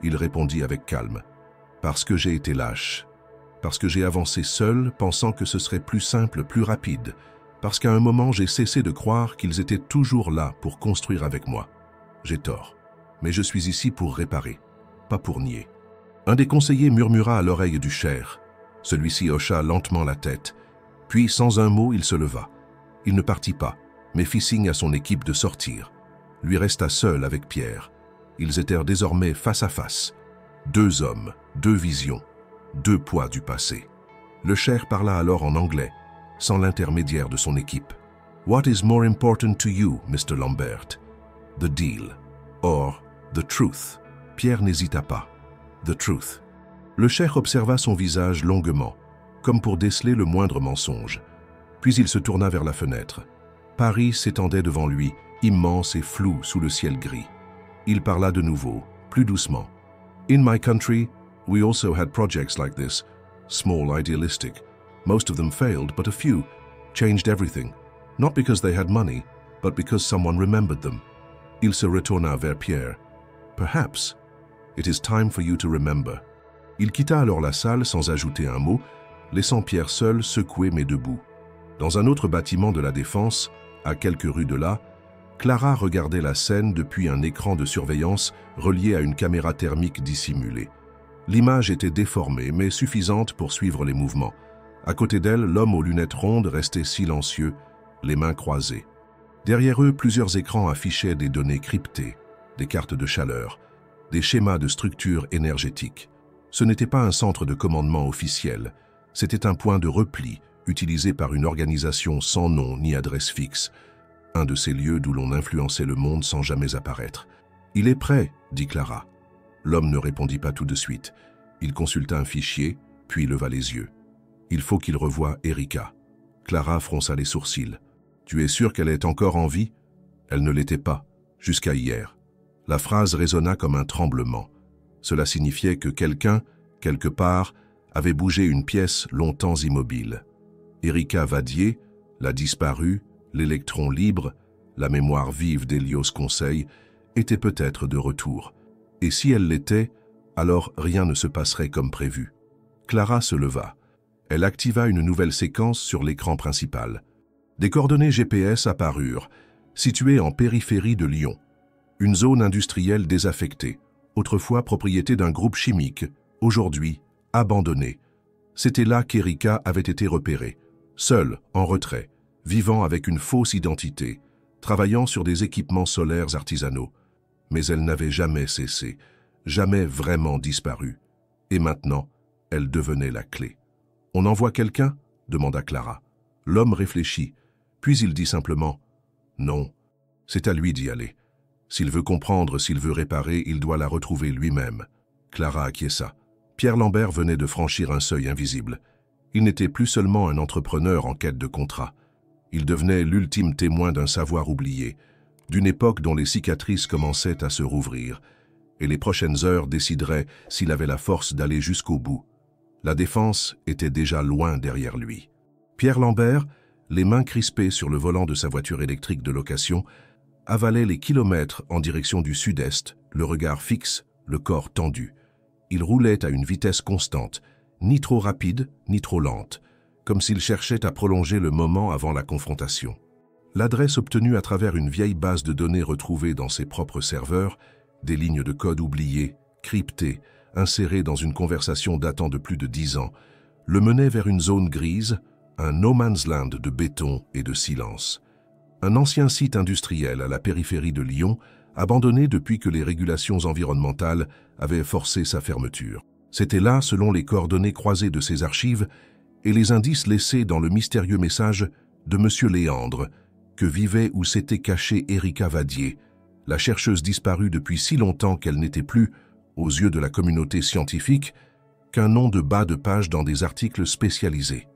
Il répondit avec calme. Parce que j'ai été lâche. Parce que j'ai avancé seul, pensant que ce serait plus simple, plus rapide. Parce qu'à un moment, j'ai cessé de croire qu'ils étaient toujours là pour construire avec moi. J'ai tort. Mais je suis ici pour réparer, pas pour nier. Un des conseillers murmura à l'oreille du Cher. Celui-ci hocha lentement la tête. Puis, sans un mot, il se leva. Il ne partit pas, mais fit signe à son équipe de sortir. Lui resta seul avec Pierre. Ils étaient désormais face à face. 2 hommes, 2 visions, 2 poids du passé. Le Cher parla alors en anglais, sans l'intermédiaire de son équipe. « What is more important to you, Mr. Lambert? The deal, or the truth ?» Pierre n'hésita pas. « The truth ». Le Cher observa son visage longuement, comme pour déceler le moindre mensonge. Puis il se tourna vers la fenêtre. Paris s'étendait devant lui, immense et flou sous le ciel gris. Il parla de nouveau, plus doucement. « In my country, we also had projects like this, small, idealistic. Most of them failed, but a few changed everything. Not because they had money, but because someone remembered them. » Il se retourna vers Pierre. « Perhaps it is time for you to remember. » Il quitta alors la salle sans ajouter un mot, laissant Pierre seul, secoué mais debout. Dans un autre bâtiment de la Défense, à quelques rues de là, Clara regardait la scène depuis un écran de surveillance relié à une caméra thermique dissimulée. L'image était déformée, mais suffisante pour suivre les mouvements. À côté d'elle, l'homme aux lunettes rondes restait silencieux, les mains croisées. Derrière eux, plusieurs écrans affichaient des données cryptées, des cartes de chaleur, des schémas de structure énergétique. Ce n'était pas un centre de commandement officiel, c'était un point de repli utilisé par une organisation sans nom ni adresse fixe, un de ces lieux d'où l'on influençait le monde sans jamais apparaître. « Il est prêt », dit Clara. L'homme ne répondit pas tout de suite. Il consulta un fichier, puis leva les yeux. « Il faut qu'il revoie Erika. » Clara fronça les sourcils. « Tu es sûr qu'elle est encore en vie ?» Elle ne l'était pas, jusqu'à hier. La phrase résonna comme un tremblement. Cela signifiait que quelqu'un, quelque part, avait bougé une pièce longtemps immobile. Erika Vadier, la disparue, l'électron libre, la mémoire vive d'Hélios Conseil, était peut-être de retour. Et si elle l'était, alors rien ne se passerait comme prévu. Clara se leva. Elle activa une nouvelle séquence sur l'écran principal. Des coordonnées GPS apparurent, situées en périphérie de Lyon. Une zone industrielle désaffectée, autrefois propriété d'un groupe chimique, aujourd'hui abandonnée. C'était là qu'Erika avait été repérée, seule, en retrait, vivant avec une fausse identité, travaillant sur des équipements solaires artisanaux. Mais elle n'avait jamais cessé, jamais vraiment disparu. Et maintenant, elle devenait la clé. « On envoie quelqu'un » demanda Clara. L'homme réfléchit, puis il dit simplement « Non, c'est à lui d'y aller. S'il veut comprendre, s'il veut réparer, il doit la retrouver lui-même. Clara acquiesça. Pierre Lambert venait de franchir un seuil invisible. Il n'était plus seulement un entrepreneur en quête de contrat. Il devenait l'ultime témoin d'un savoir oublié, d'une époque dont les cicatrices commençaient à se rouvrir, et les prochaines heures décideraient s'il avait la force d'aller jusqu'au bout. La défense était déjà loin derrière lui. Pierre Lambert, les mains crispées sur le volant de sa voiture électrique de location, avalait les kilomètres en direction du sud-est, le regard fixe, le corps tendu. Il roulait à une vitesse constante, ni trop rapide, ni trop lente, comme s'il cherchait à prolonger le moment avant la confrontation. L'adresse obtenue à travers une vieille base de données retrouvée dans ses propres serveurs, des lignes de code oubliées, cryptées, insérées dans une conversation datant de plus de 10 ans, le menait vers une zone grise, un no man's land de béton et de silence. Un ancien site industriel à la périphérie de Lyon, abandonné depuis que les régulations environnementales avaient forcé sa fermeture. C'était là, selon les coordonnées croisées de ses archives et les indices laissés dans le mystérieux message de M. Léandre, que vivait ou s'était cachée Erika Vadier, la chercheuse disparue depuis si longtemps qu'elle n'était plus, aux yeux de la communauté scientifique, qu'un nom de bas de page dans des articles spécialisés.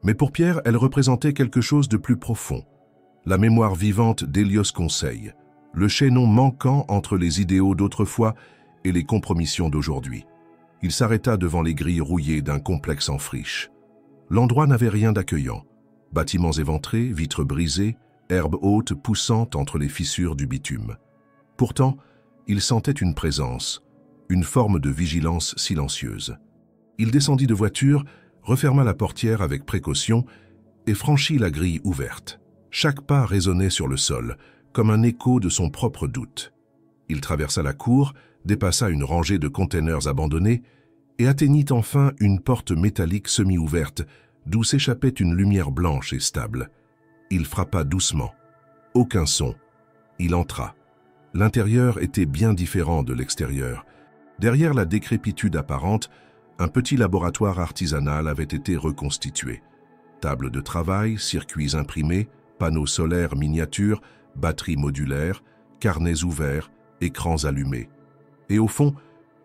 Mais pour Pierre, elle représentait quelque chose de plus profond. La mémoire vivante d'Hélios Conseil, le chaînon manquant entre les idéaux d'autrefois et les compromissions d'aujourd'hui. Il s'arrêta devant les grilles rouillées d'un complexe en friche. L'endroit n'avait rien d'accueillant. Bâtiments éventrés, vitres brisées, herbes hautes poussant entre les fissures du bitume. Pourtant, il sentait une présence, une forme de vigilance silencieuse. Il descendit de voiture, referma la portière avec précaution et franchit la grille ouverte. Chaque pas résonnait sur le sol, comme un écho de son propre doute. Il traversa la cour, dépassa une rangée de containers abandonnés et atteignit enfin une porte métallique semi-ouverte d'où s'échappait une lumière blanche et stable. Il frappa doucement. Aucun son. Il entra. L'intérieur était bien différent de l'extérieur. Derrière la décrépitude apparente, un petit laboratoire artisanal avait été reconstitué. Table de travail, circuits imprimés, panneaux solaires miniatures, batteries modulaires, carnets ouverts, écrans allumés. Et au fond,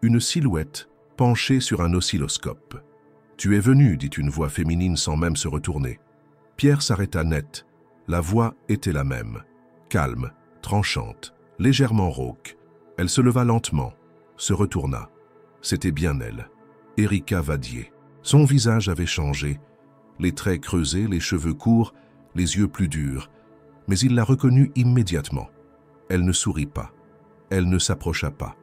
une silhouette penchée sur un oscilloscope. « Tu es venu », dit une voix féminine sans même se retourner. Pierre s'arrêta net. La voix était la même. Calme, tranchante, légèrement rauque. Elle se leva lentement, se retourna. C'était bien elle, Erika Vadier. Son visage avait changé, les traits creusés, les cheveux courts, les yeux plus durs, mais il la reconnut immédiatement. Elle ne sourit pas, elle ne s'approcha pas.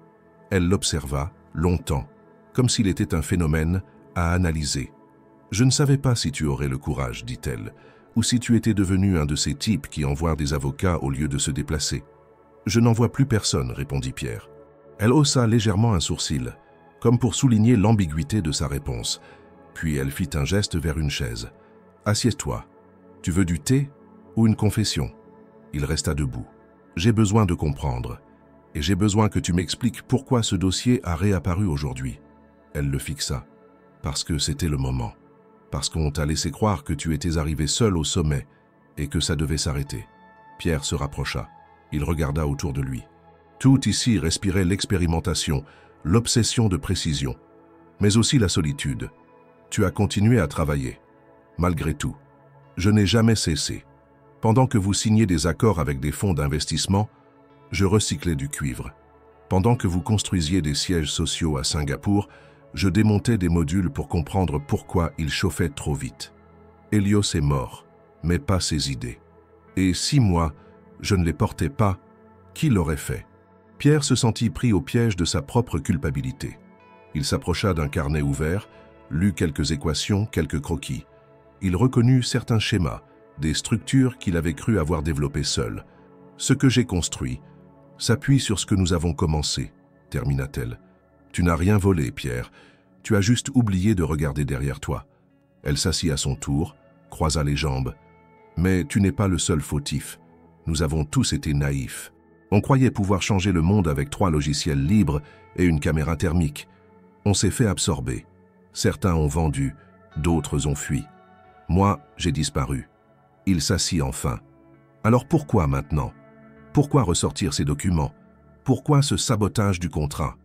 Elle l'observa longtemps, comme s'il était un phénomène à analyser. « Je ne savais pas si tu aurais le courage, dit-elle, ou si tu étais devenu un de ces types qui envoient des avocats au lieu de se déplacer. »« Je n'en vois plus personne, répondit Pierre. Elle haussa légèrement un sourcil, comme pour souligner l'ambiguïté de sa réponse. Puis elle fit un geste vers une chaise. « Assieds-toi. Tu veux du thé ou une confession ?» Il resta debout. « J'ai besoin de comprendre. Et j'ai besoin que tu m'expliques pourquoi ce dossier a réapparu aujourd'hui. » Elle le fixa. « Parce que c'était le moment. Parce qu'on t'a laissé croire que tu étais arrivé seul au sommet et que ça devait s'arrêter. » Pierre se rapprocha. Il regarda autour de lui. Tout ici respirait l'expérimentation, l'obsession de précision, mais aussi la solitude. Tu as continué à travailler. Malgré tout, je n'ai jamais cessé. Pendant que vous signiez des accords avec des fonds d'investissement, je recyclais du cuivre. Pendant que vous construisiez des sièges sociaux à Singapour, je démontais des modules pour comprendre pourquoi ils chauffaient trop vite. Hélios est mort, mais pas ses idées. Et si moi, je ne les portais pas, qui l'aurait fait? Pierre se sentit pris au piège de sa propre culpabilité. Il s'approcha d'un carnet ouvert, lut quelques équations, quelques croquis. Il reconnut certains schémas, des structures qu'il avait cru avoir développées seul. « Ce que j'ai construit s'appuie sur ce que nous avons commencé, » termina-t-elle. « Tu n'as rien volé, Pierre. Tu as juste oublié de regarder derrière toi. » Elle s'assit à son tour, croisa les jambes. « Mais tu n'es pas le seul fautif. Nous avons tous été naïfs. On croyait pouvoir changer le monde avec 3 logiciels libres et une caméra thermique. On s'est fait absorber. Certains ont vendu, d'autres ont fui. Moi, j'ai disparu. » Il s'assit enfin. « Alors pourquoi maintenant? Pourquoi ressortir ces documents? Pourquoi ce sabotage du contrat?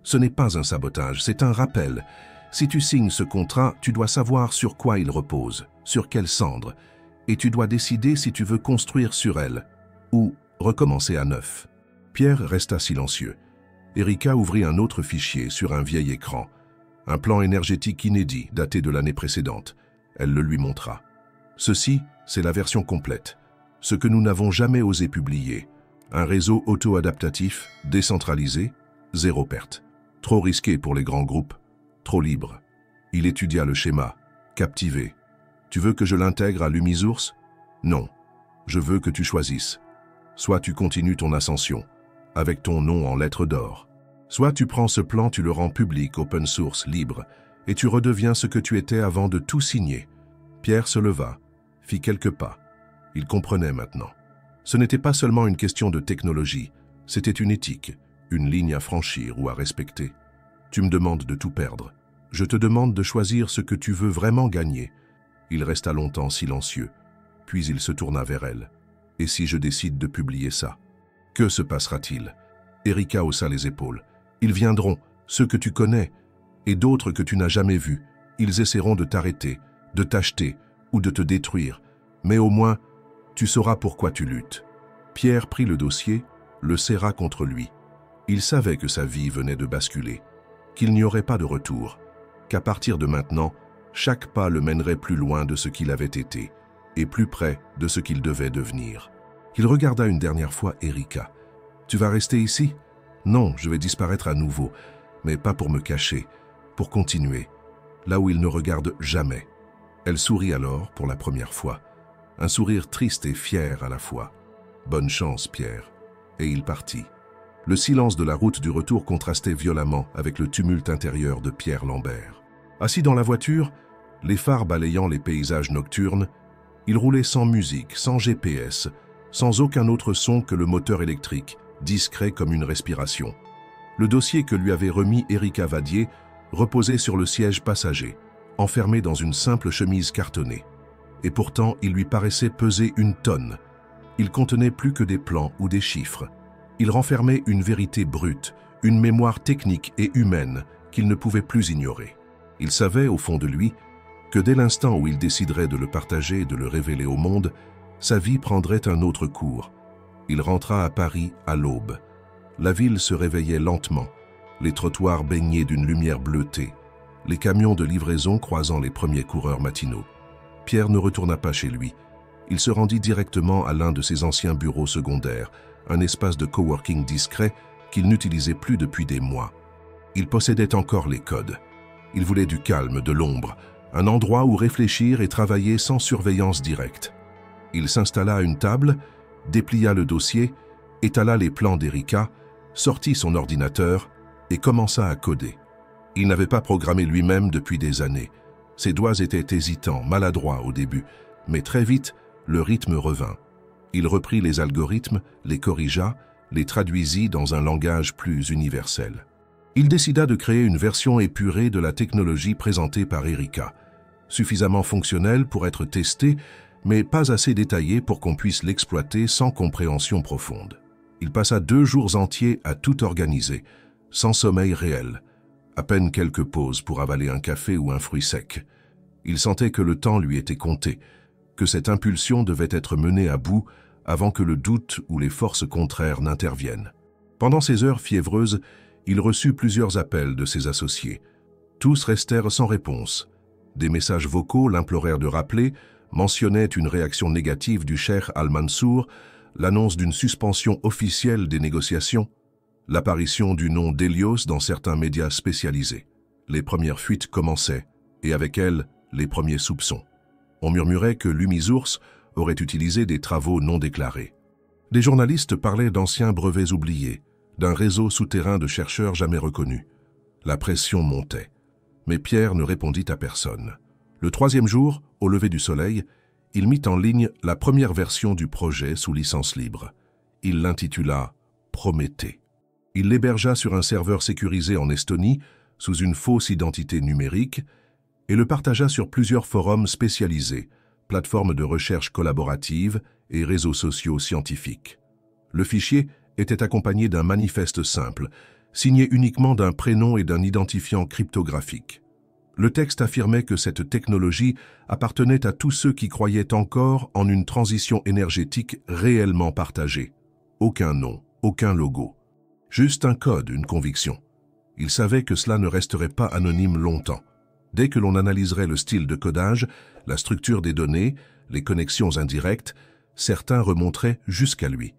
Ce n'est pas un sabotage, c'est un rappel. Si tu signes ce contrat, tu dois savoir sur quoi il repose, sur quelle cendre, et tu dois décider si tu veux construire sur elle ou recommencer à neuf. Pierre resta silencieux. Erika ouvrit un autre fichier sur un vieil écran, un plan énergétique inédit daté de l'année précédente. Elle le lui montra. Ceci, c'est la version complète, ce que nous n'avons jamais osé publier. Un réseau auto-adaptatif, décentralisé, zéro perte. Trop risqué pour les grands groupes, trop libre. Il étudia le schéma, captivé. Tu veux que je l'intègre à Lumisource? Non. Je veux que tu choisisses. Soit tu continues ton ascension, avec ton nom en lettres d'or. Soit tu prends ce plan, tu le rends public, open source, libre, et tu redeviens ce que tu étais avant de tout signer. Pierre se leva, fit quelques pas. Il comprenait maintenant. Ce n'était pas seulement une question de technologie, c'était une éthique, une ligne à franchir ou à respecter. Tu me demandes de tout perdre. Je te demande de choisir ce que tu veux vraiment gagner. Il resta longtemps silencieux, puis il se tourna vers elle. Et si je décide de publier ça? Que se passera-t-il? Erika haussa les épaules. Ils viendront, ceux que tu connais, et d'autres que tu n'as jamais vus. Ils essaieront de t'arrêter, de t'acheter ou de te détruire. Mais au moins, tu sauras pourquoi tu luttes. Pierre prit le dossier, le serra contre lui. Il savait que sa vie venait de basculer, qu'il n'y aurait pas de retour, qu'à partir de maintenant, chaque pas le mènerait plus loin de ce qu'il avait été et plus près de ce qu'il devait devenir. Il regarda une dernière fois Erika. « Tu vas rester ici? Non, je vais disparaître à nouveau, mais pas pour me cacher, pour continuer, là où il ne regarde jamais. » Elle sourit alors pour la première fois, un sourire triste et fier à la fois. « Bonne chance, Pierre. » Et il partit. Le silence de la route du retour contrastait violemment avec le tumulte intérieur de Pierre Lambert. Assis dans la voiture, les phares balayant les paysages nocturnes, il roulait sans musique, sans GPS, sans aucun autre son que le moteur électrique, discret comme une respiration. Le dossier que lui avait remis Erika Vadier reposait sur le siège passager, enfermé dans une simple chemise cartonnée. Et pourtant, il lui paraissait peser une tonne. Il contenait plus que des plans ou des chiffres. Il renfermait une vérité brute, une mémoire technique et humaine qu'il ne pouvait plus ignorer. Il savait, au fond de lui, que dès l'instant où il déciderait de le partager et de le révéler au monde, sa vie prendrait un autre cours. Il rentra à Paris à l'aube. La ville se réveillait lentement, les trottoirs baignés d'une lumière bleutée, les camions de livraison croisant les premiers coureurs matinaux. Pierre ne retourna pas chez lui. Il se rendit directement à l'un de ses anciens bureaux secondaires, un espace de coworking discret qu'il n'utilisait plus depuis des mois. Il possédait encore les codes. Il voulait du calme, de l'ombre, un endroit où réfléchir et travailler sans surveillance directe. Il s'installa à une table, déplia le dossier, étala les plans d'Erika, sortit son ordinateur et commença à coder. Il n'avait pas programmé lui-même depuis des années. Ses doigts étaient hésitants, maladroits au début, mais très vite, le rythme revint. Il reprit les algorithmes, les corrigea, les traduisit dans un langage plus universel. Il décida de créer une version épurée de la technologie présentée par Erika, suffisamment fonctionnelle pour être testée, mais pas assez détaillée pour qu'on puisse l'exploiter sans compréhension profonde. Il passa 2 jours entiers à tout organiser, sans sommeil réel, à peine quelques pauses pour avaler un café ou un fruit sec. Il sentait que le temps lui était compté, que cette impulsion devait être menée à bout avant que le doute ou les forces contraires n'interviennent. Pendant ces heures fiévreuses, il reçut plusieurs appels de ses associés. Tous restèrent sans réponse. Des messages vocaux l'implorèrent de rappeler, mentionnaient une réaction négative du cheikh Al-Mansour, l'annonce d'une suspension officielle des négociations, l'apparition du nom d'Hélios dans certains médias spécialisés. Les premières fuites commençaient, et avec elles, les premiers soupçons. On murmurait que Lumisource aurait utilisé des travaux non déclarés. Des journalistes parlaient d'anciens brevets oubliés, d'un réseau souterrain de chercheurs jamais reconnus. La pression montait, mais Pierre ne répondit à personne. Le 3e jour, au lever du soleil, il mit en ligne la première version du projet sous licence libre. Il l'intitula « Prométhée ». Il l'hébergea sur un serveur sécurisé en Estonie, sous une fausse identité numérique, et le partagea sur plusieurs forums spécialisés, plateformes de recherche collaborative et réseaux sociaux scientifiques. Le fichier était accompagné d'un manifeste simple, signé uniquement d'un prénom et d'un identifiant cryptographique. Le texte affirmait que cette technologie appartenait à tous ceux qui croyaient encore en une transition énergétique réellement partagée. Aucun nom, aucun logo. Juste un code, une conviction. Il savait que cela ne resterait pas anonyme longtemps. Dès que l'on analyserait le style de codage, la structure des données, les connexions indirectes, certains remonteraient jusqu'à lui.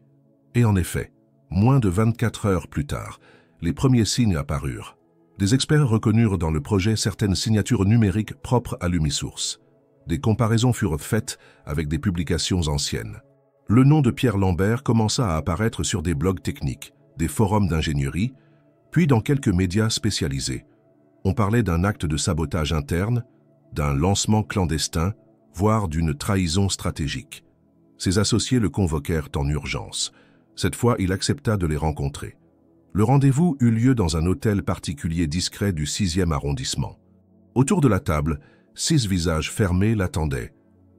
Et en effet, moins de 24 heures plus tard, les premiers signes apparurent. Des experts reconnurent dans le projet certaines signatures numériques propres à Lumisource. Des comparaisons furent faites avec des publications anciennes. Le nom de Pierre Lambert commença à apparaître sur des blogs techniques, des forums d'ingénierie, puis dans quelques médias spécialisés. On parlait d'un acte de sabotage interne, d'un lancement clandestin, voire d'une trahison stratégique. Ses associés le convoquèrent en urgence. Cette fois, il accepta de les rencontrer. Le rendez-vous eut lieu dans un hôtel particulier discret du 6e arrondissement. Autour de la table, 6 visages fermés l'attendaient.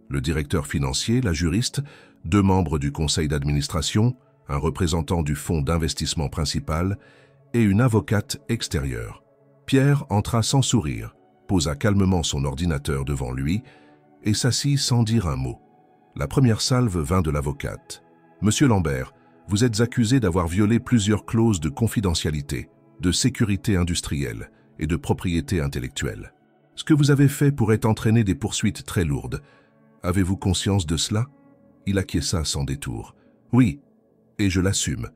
Le directeur financier, la juriste, 2 membres du conseil d'administration, un représentant du fonds d'investissement principal et une avocate extérieure. Pierre entra sans sourire, posa calmement son ordinateur devant lui et s'assit sans dire un mot. La première salve vint de l'avocate. « Monsieur Lambert, vous êtes accusé d'avoir violé plusieurs clauses de confidentialité, de sécurité industrielle et de propriété intellectuelle. Ce que vous avez fait pourrait entraîner des poursuites très lourdes. Avez-vous conscience de cela ?» Il acquiesça sans détour. « Oui, et je l'assume. »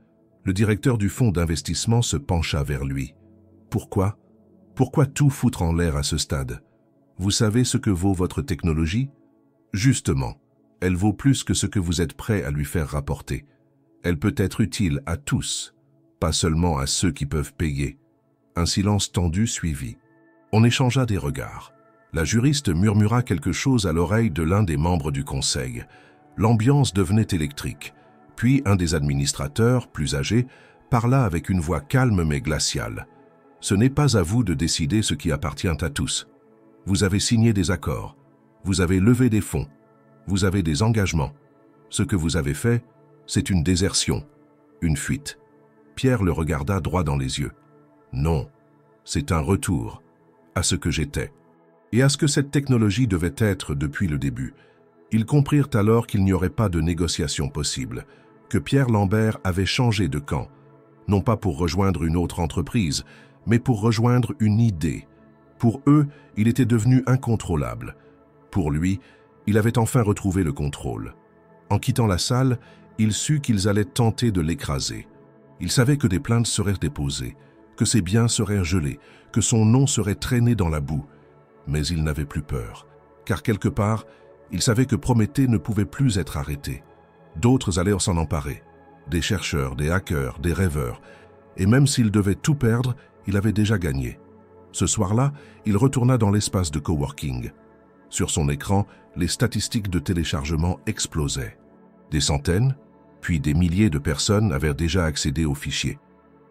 Le directeur du fonds d'investissement se pencha vers lui. « Pourquoi ? Pourquoi tout foutre en l'air à ce stade ? Vous savez ce que vaut votre technologie ? Justement, elle vaut plus que ce que vous êtes prêt à lui faire rapporter. Elle peut être utile à tous, pas seulement à ceux qui peuvent payer. » Un silence tendu suivit. On échangea des regards. La juriste murmura quelque chose à l'oreille de l'un des membres du conseil. L'ambiance devenait électrique. Puis un des administrateurs, plus âgé, parla avec une voix calme mais glaciale. « Ce n'est pas à vous de décider ce qui appartient à tous. Vous avez signé des accords. Vous avez levé des fonds. Vous avez des engagements. Ce que vous avez fait, c'est une désertion, une fuite. » Pierre le regarda droit dans les yeux. « Non, c'est un retour à ce que j'étais et à ce que cette technologie devait être depuis le début. » Ils comprirent alors qu'il n'y aurait pas de négociation possible, que Pierre Lambert avait changé de camp, non pas pour rejoindre une autre entreprise, mais pour rejoindre une idée. Pour eux, il était devenu incontrôlable. Pour lui, il avait enfin retrouvé le contrôle. En quittant la salle, il sut qu'ils allaient tenter de l'écraser. Il savait que des plaintes seraient déposées, que ses biens seraient gelés, que son nom serait traîné dans la boue. Mais il n'avait plus peur, car quelque part, il savait que Prométhée ne pouvait plus être arrêté. D'autres allaient s'en emparer. Des chercheurs, des hackers, des rêveurs. Et même s'il devait tout perdre, il avait déjà gagné. Ce soir-là, il retourna dans l'espace de coworking. Sur son écran, les statistiques de téléchargement explosaient. Des centaines, puis des milliers de personnes avaient déjà accédé au fichier.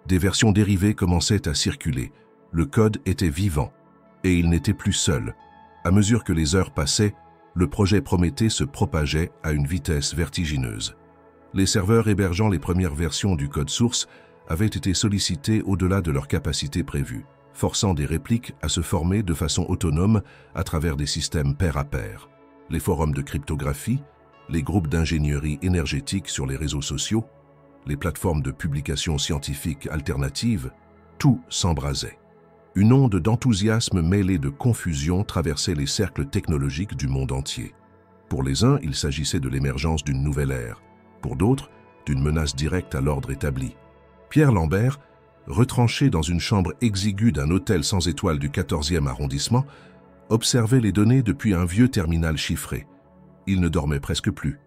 Des versions dérivées commençaient à circuler. Le code était vivant. Et il n'était plus seul. À mesure que les heures passaient, le projet Prométhée se propageait à une vitesse vertigineuse. Les serveurs hébergeant les premières versions du code source avaient été sollicités au-delà de leur capacité prévue, forçant des répliques à se former de façon autonome à travers des systèmes pair à pair. Les forums de cryptographie, les groupes d'ingénierie énergétique sur les réseaux sociaux, les plateformes de publication scientifique alternatives, tout s'embrasait. Une onde d'enthousiasme mêlée de confusion traversait les cercles technologiques du monde entier. Pour les uns, il s'agissait de l'émergence d'une nouvelle ère. Pour d'autres, d'une menace directe à l'ordre établi. Pierre Lambert, retranché dans une chambre exiguë d'un hôtel sans étoiles du 14e arrondissement, observait les données depuis un vieux terminal chiffré. Il ne dormait presque plus.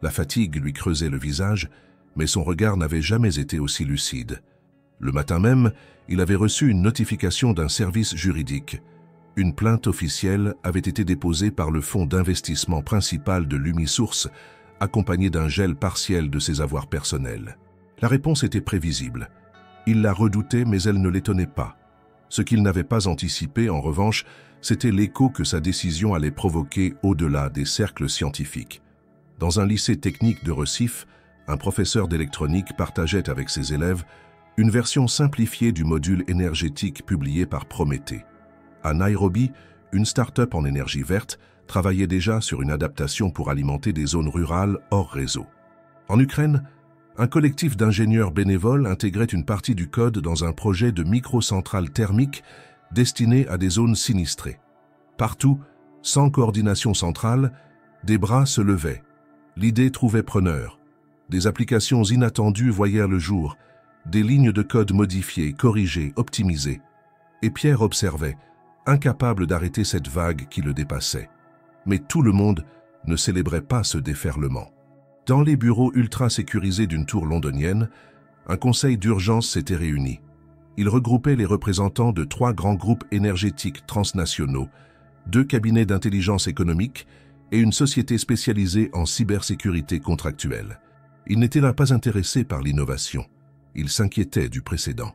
La fatigue lui creusait le visage, mais son regard n'avait jamais été aussi lucide. Le matin même, il avait reçu une notification d'un service juridique. Une plainte officielle avait été déposée par le fonds d'investissement principal de Lumisource, accompagnée d'un gel partiel de ses avoirs personnels. La réponse était prévisible. Il la redoutait, mais elle ne l'étonnait pas. Ce qu'il n'avait pas anticipé, en revanche, c'était l'écho que sa décision allait provoquer au-delà des cercles scientifiques. Dans un lycée technique de Recife, Un professeur d'électronique partageait avec ses élèves une version simplifiée du module énergétique publié par Prométhée. À Nairobi, une start-up en énergie verte travaillait déjà sur une adaptation pour alimenter des zones rurales hors réseau. En Ukraine, un collectif d'ingénieurs bénévoles intégrait une partie du code dans un projet de microcentrale thermique destiné à des zones sinistrées. Partout, sans coordination centrale, des bras se levaient. L'idée trouvait preneur. Des applications inattendues voyèrent le jour, des lignes de code modifiées, corrigées, optimisées. Et Pierre observait, incapable d'arrêter cette vague qui le dépassait. Mais tout le monde ne célébrait pas ce déferlement. Dans les bureaux ultra sécurisés d'une tour londonienne, un conseil d'urgence s'était réuni. Il regroupait les représentants de 3 grands groupes énergétiques transnationaux, 2 cabinets d'intelligence économique et une société spécialisée en cybersécurité contractuelle. Il n'était là pas intéressé par l'innovation. Il s'inquiétait du précédent.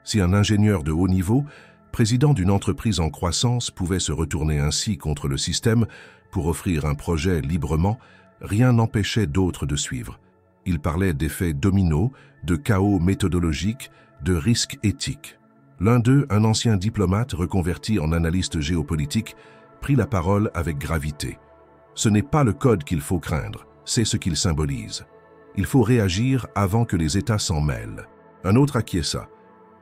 Si un ingénieur de haut niveau, président d'une entreprise en croissance, pouvait se retourner ainsi contre le système pour offrir un projet librement, rien n'empêchait d'autres de suivre. Il parlait d'effets dominos, de chaos méthodologique, de risques éthiques. L'un d'eux, un ancien diplomate reconverti en analyste géopolitique, prit la parole avec gravité. Ce n'est pas le code qu'il faut craindre, c'est ce qu'il symbolise. Il faut réagir avant que les États s'en mêlent. Un autre acquiesça.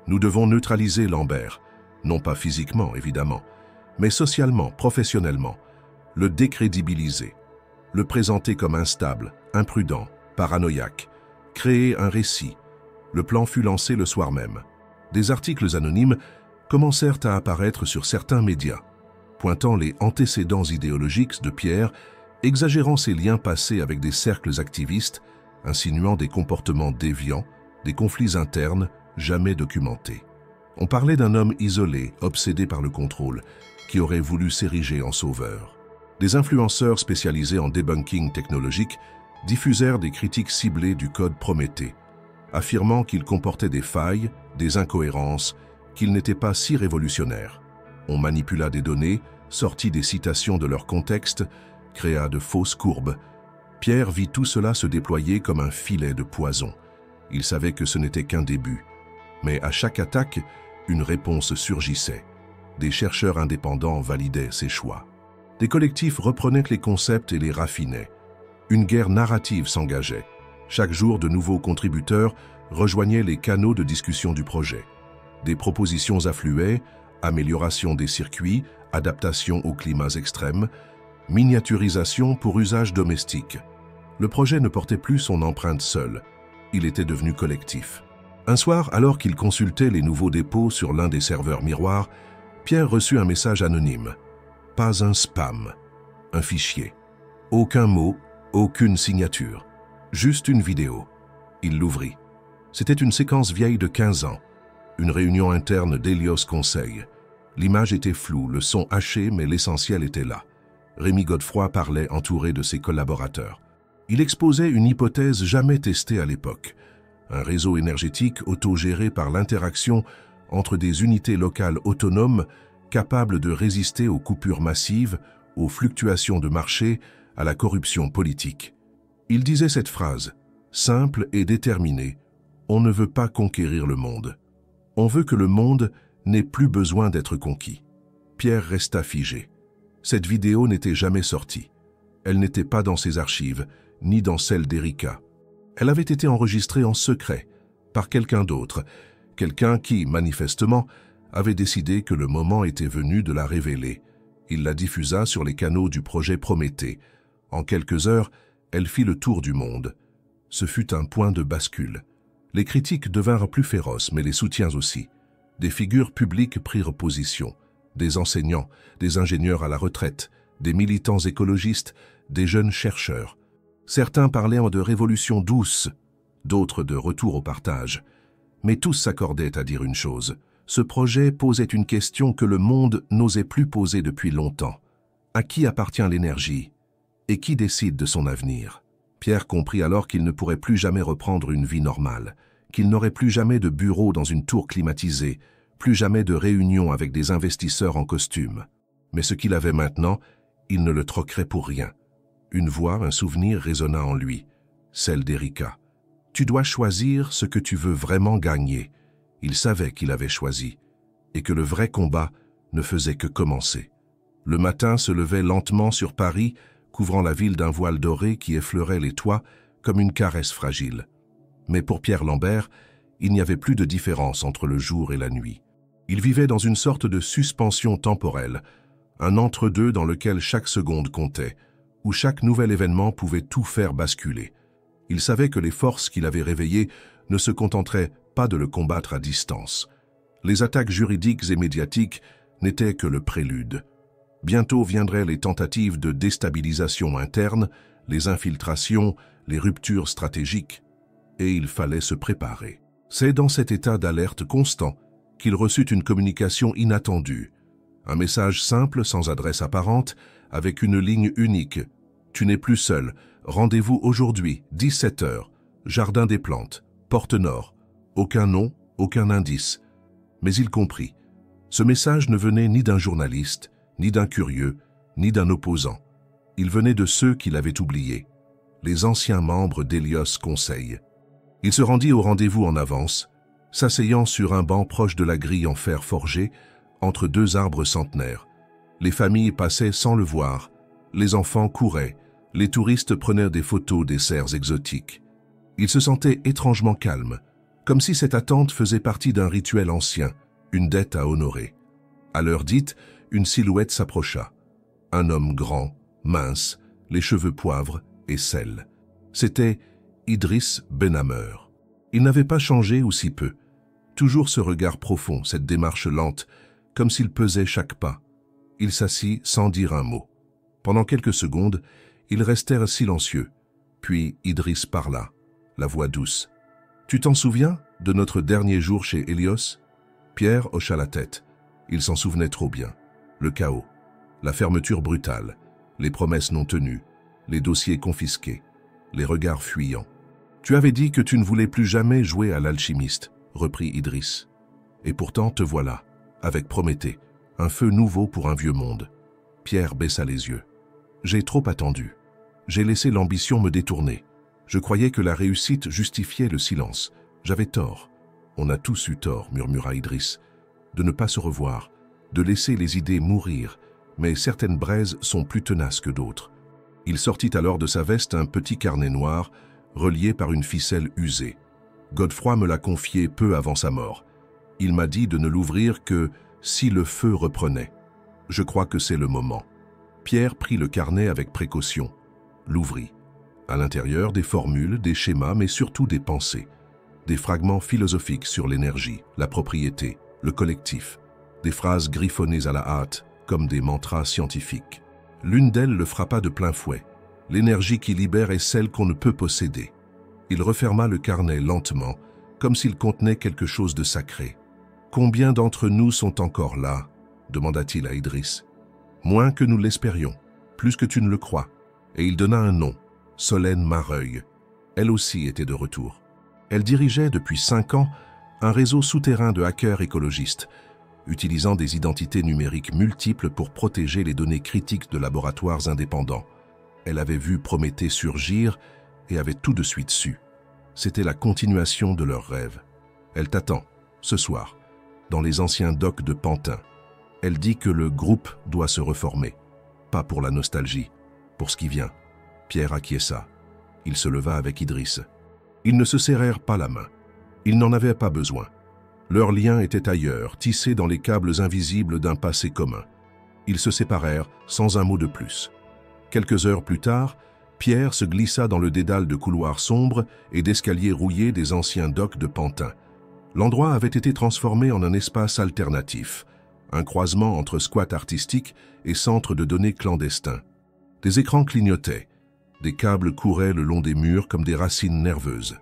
Nous devons neutraliser Lambert, non pas physiquement évidemment, mais socialement, professionnellement, le décrédibiliser, le présenter comme instable, imprudent, paranoïaque, créer un récit. Le plan fut lancé le soir même. Des articles anonymes commencèrent à apparaître sur certains médias, pointant les antécédents idéologiques de Pierre, exagérant ses liens passés avec des cercles activistes, insinuant des comportements déviants, des conflits internes jamais documentés. On parlait d'un homme isolé, obsédé par le contrôle, qui aurait voulu s'ériger en sauveur. Des influenceurs spécialisés en debunking technologique diffusèrent des critiques ciblées du code Prométhée, affirmant qu'il comportait des failles, des incohérences, qu'il n'était pas si révolutionnaire. On manipula des données, sortit des citations de leur contexte, créa de fausses courbes. Pierre vit tout cela se déployer comme un filet de poison. Il savait que ce n'était qu'un début. Mais à chaque attaque, une réponse surgissait. Des chercheurs indépendants validaient ses choix. Des collectifs reprenaient les concepts et les raffinaient. Une guerre narrative s'engageait. Chaque jour, de nouveaux contributeurs rejoignaient les canaux de discussion du projet. Des propositions affluaient, amélioration des circuits, adaptation aux climats extrêmes, miniaturisation pour usage domestique. Le projet ne portait plus son empreinte seul. Il était devenu collectif. Un soir, alors qu'il consultait les nouveaux dépôts sur l'un des serveurs miroirs, Pierre reçut un message anonyme. Pas un spam, un fichier. Aucun mot, aucune signature. Juste une vidéo. Il l'ouvrit. C'était une séquence vieille de 15 ans. Une réunion interne d'Helios Conseil. L'image était floue, le son haché, mais l'essentiel était là. Rémi Godefroy parlait entouré de ses collaborateurs. Il exposait une hypothèse jamais testée à l'époque. Un réseau énergétique autogéré par l'interaction entre des unités locales autonomes capables de résister aux coupures massives, aux fluctuations de marché, à la corruption politique. Il disait cette phrase, simple et déterminée. On ne veut pas conquérir le monde. On veut que le monde n'ait plus besoin d'être conquis. Pierre resta figé. Cette vidéo n'était jamais sortie. Elle n'était pas dans ses archives, ni dans celles d'Erika. Elle avait été enregistrée en secret, par quelqu'un d'autre, quelqu'un qui, manifestement, avait décidé que le moment était venu de la révéler. Il la diffusa sur les canaux du projet Prométhée. En quelques heures, elle fit le tour du monde. Ce fut un point de bascule. Les critiques devinrent plus féroces, mais les soutiens aussi. Des figures publiques prirent position. Des enseignants, des ingénieurs à la retraite, des militants écologistes, des jeunes chercheurs. Certains parlaient de révolution douce, d'autres de retour au partage. Mais tous s'accordaient à dire une chose. Ce projet posait une question que le monde n'osait plus poser depuis longtemps. À qui appartient l'énergie? Et qui décide de son avenir? Pierre comprit alors qu'il ne pourrait plus jamais reprendre une vie normale, qu'il n'aurait plus jamais de bureau dans une tour climatisée, plus jamais de réunion avec des investisseurs en costume. Mais ce qu'il avait maintenant, il ne le troquerait pour rien. Une voix, un souvenir résonna en lui, celle d'Erika. Tu dois choisir ce que tu veux vraiment gagner. Il savait qu'il avait choisi, et que le vrai combat ne faisait que commencer. Le matin se levait lentement sur Paris, couvrant la ville d'un voile doré qui effleurait les toits comme une caresse fragile. Mais pour Pierre Lambert, il n'y avait plus de différence entre le jour et la nuit. Il vivait dans une sorte de suspension temporelle, un entre-deux dans lequel chaque seconde comptait, où chaque nouvel événement pouvait tout faire basculer. Il savait que les forces qu'il avait réveillées ne se contenteraient pas de le combattre à distance. Les attaques juridiques et médiatiques n'étaient que le prélude. Bientôt viendraient les tentatives de déstabilisation interne, les infiltrations, les ruptures stratégiques, et il fallait se préparer. C'est dans cet état d'alerte constant qu'il reçut une communication inattendue, un message simple sans adresse apparente, avec une ligne unique. « Tu n'es plus seul. Rendez-vous aujourd'hui, 17 h, Jardin des Plantes, Porte Nord. » Aucun nom, aucun indice. Mais il comprit. Ce message ne venait ni d'un journaliste, ni d'un curieux, ni d'un opposant. Il venait de ceux qui l'avaient oublié, les anciens membres d'Hélios Conseil. Il se rendit au rendez-vous en avance, s'asseyant sur un banc proche de la grille en fer forgé, entre deux arbres centenaires. Les familles passaient sans le voir, les enfants couraient, les touristes prenaient des photos des cerfs exotiques. Il se sentait étrangement calme, comme si cette attente faisait partie d'un rituel ancien, une dette à honorer. À l'heure dite, une silhouette s'approcha. Un homme grand, mince, les cheveux poivre et sel. C'était Idriss Benhammer. Il n'avait pas changé ou si peu. Toujours ce regard profond, cette démarche lente, comme s'il pesait chaque pas. Il s'assit sans dire un mot. Pendant quelques secondes, ils restèrent silencieux. Puis Idriss parla, la voix douce. « Tu t'en souviens de notre dernier jour chez Hélios ?» Pierre hocha la tête. Il s'en souvenait trop bien. Le chaos, la fermeture brutale, les promesses non tenues, les dossiers confisqués, les regards fuyants. « Tu avais dit que tu ne voulais plus jamais jouer à l'alchimiste, » reprit Idriss. « Et pourtant te voilà, avec Prométhée, un feu nouveau pour un vieux monde. » Pierre baissa les yeux. « J'ai trop attendu. J'ai laissé l'ambition me détourner. Je croyais que la réussite justifiait le silence. J'avais tort. » « On a tous eu tort, » murmura Idriss. « De ne pas se revoir, de laisser les idées mourir, mais certaines braises sont plus tenaces que d'autres. » Il sortit alors de sa veste un petit carnet noir, relié par une ficelle usée. Godefroy me l'a confié peu avant sa mort. Il m'a dit de ne l'ouvrir que si le feu reprenait. Je crois que c'est le moment. Pierre prit le carnet avec précaution, l'ouvrit. À l'intérieur, des formules, des schémas, mais surtout des pensées. Des fragments philosophiques sur l'énergie, la propriété, le collectif. Des phrases griffonnées à la hâte, comme des mantras scientifiques. L'une d'elles le frappa de plein fouet. L'énergie qui libère est celle qu'on ne peut posséder. Il referma le carnet lentement, comme s'il contenait quelque chose de sacré. « Combien d'entre nous sont encore là ?» demanda-t-il à Idriss. « Moins que nous l'espérions, plus que tu ne le crois. » Et il donna un nom, Solène Mareuil. Elle aussi était de retour. Elle dirigeait depuis 5 ans un réseau souterrain de hackers écologistes, utilisant des identités numériques multiples pour protéger les données critiques de laboratoires indépendants. Elle avait vu Prométhée surgir et avait tout de suite su. C'était la continuation de leur rêve. Elle t'attend, ce soir, dans les anciens docks de Pantin. Elle dit que le groupe doit se reformer, pas pour la nostalgie, pour ce qui vient. Pierre acquiesça. Il se leva avec Idriss. Ils ne se serrèrent pas la main. Ils n'en avaient pas besoin. Leur lien était ailleurs, tissé dans les câbles invisibles d'un passé commun. Ils se séparèrent sans un mot de plus. Quelques heures plus tard, Pierre se glissa dans le dédale de couloirs sombres et d'escaliers rouillés des anciens docks de Pantin. L'endroit avait été transformé en un espace alternatif, un croisement entre squat artistique et centre de données clandestin. Des écrans clignotaient, des câbles couraient le long des murs comme des racines nerveuses.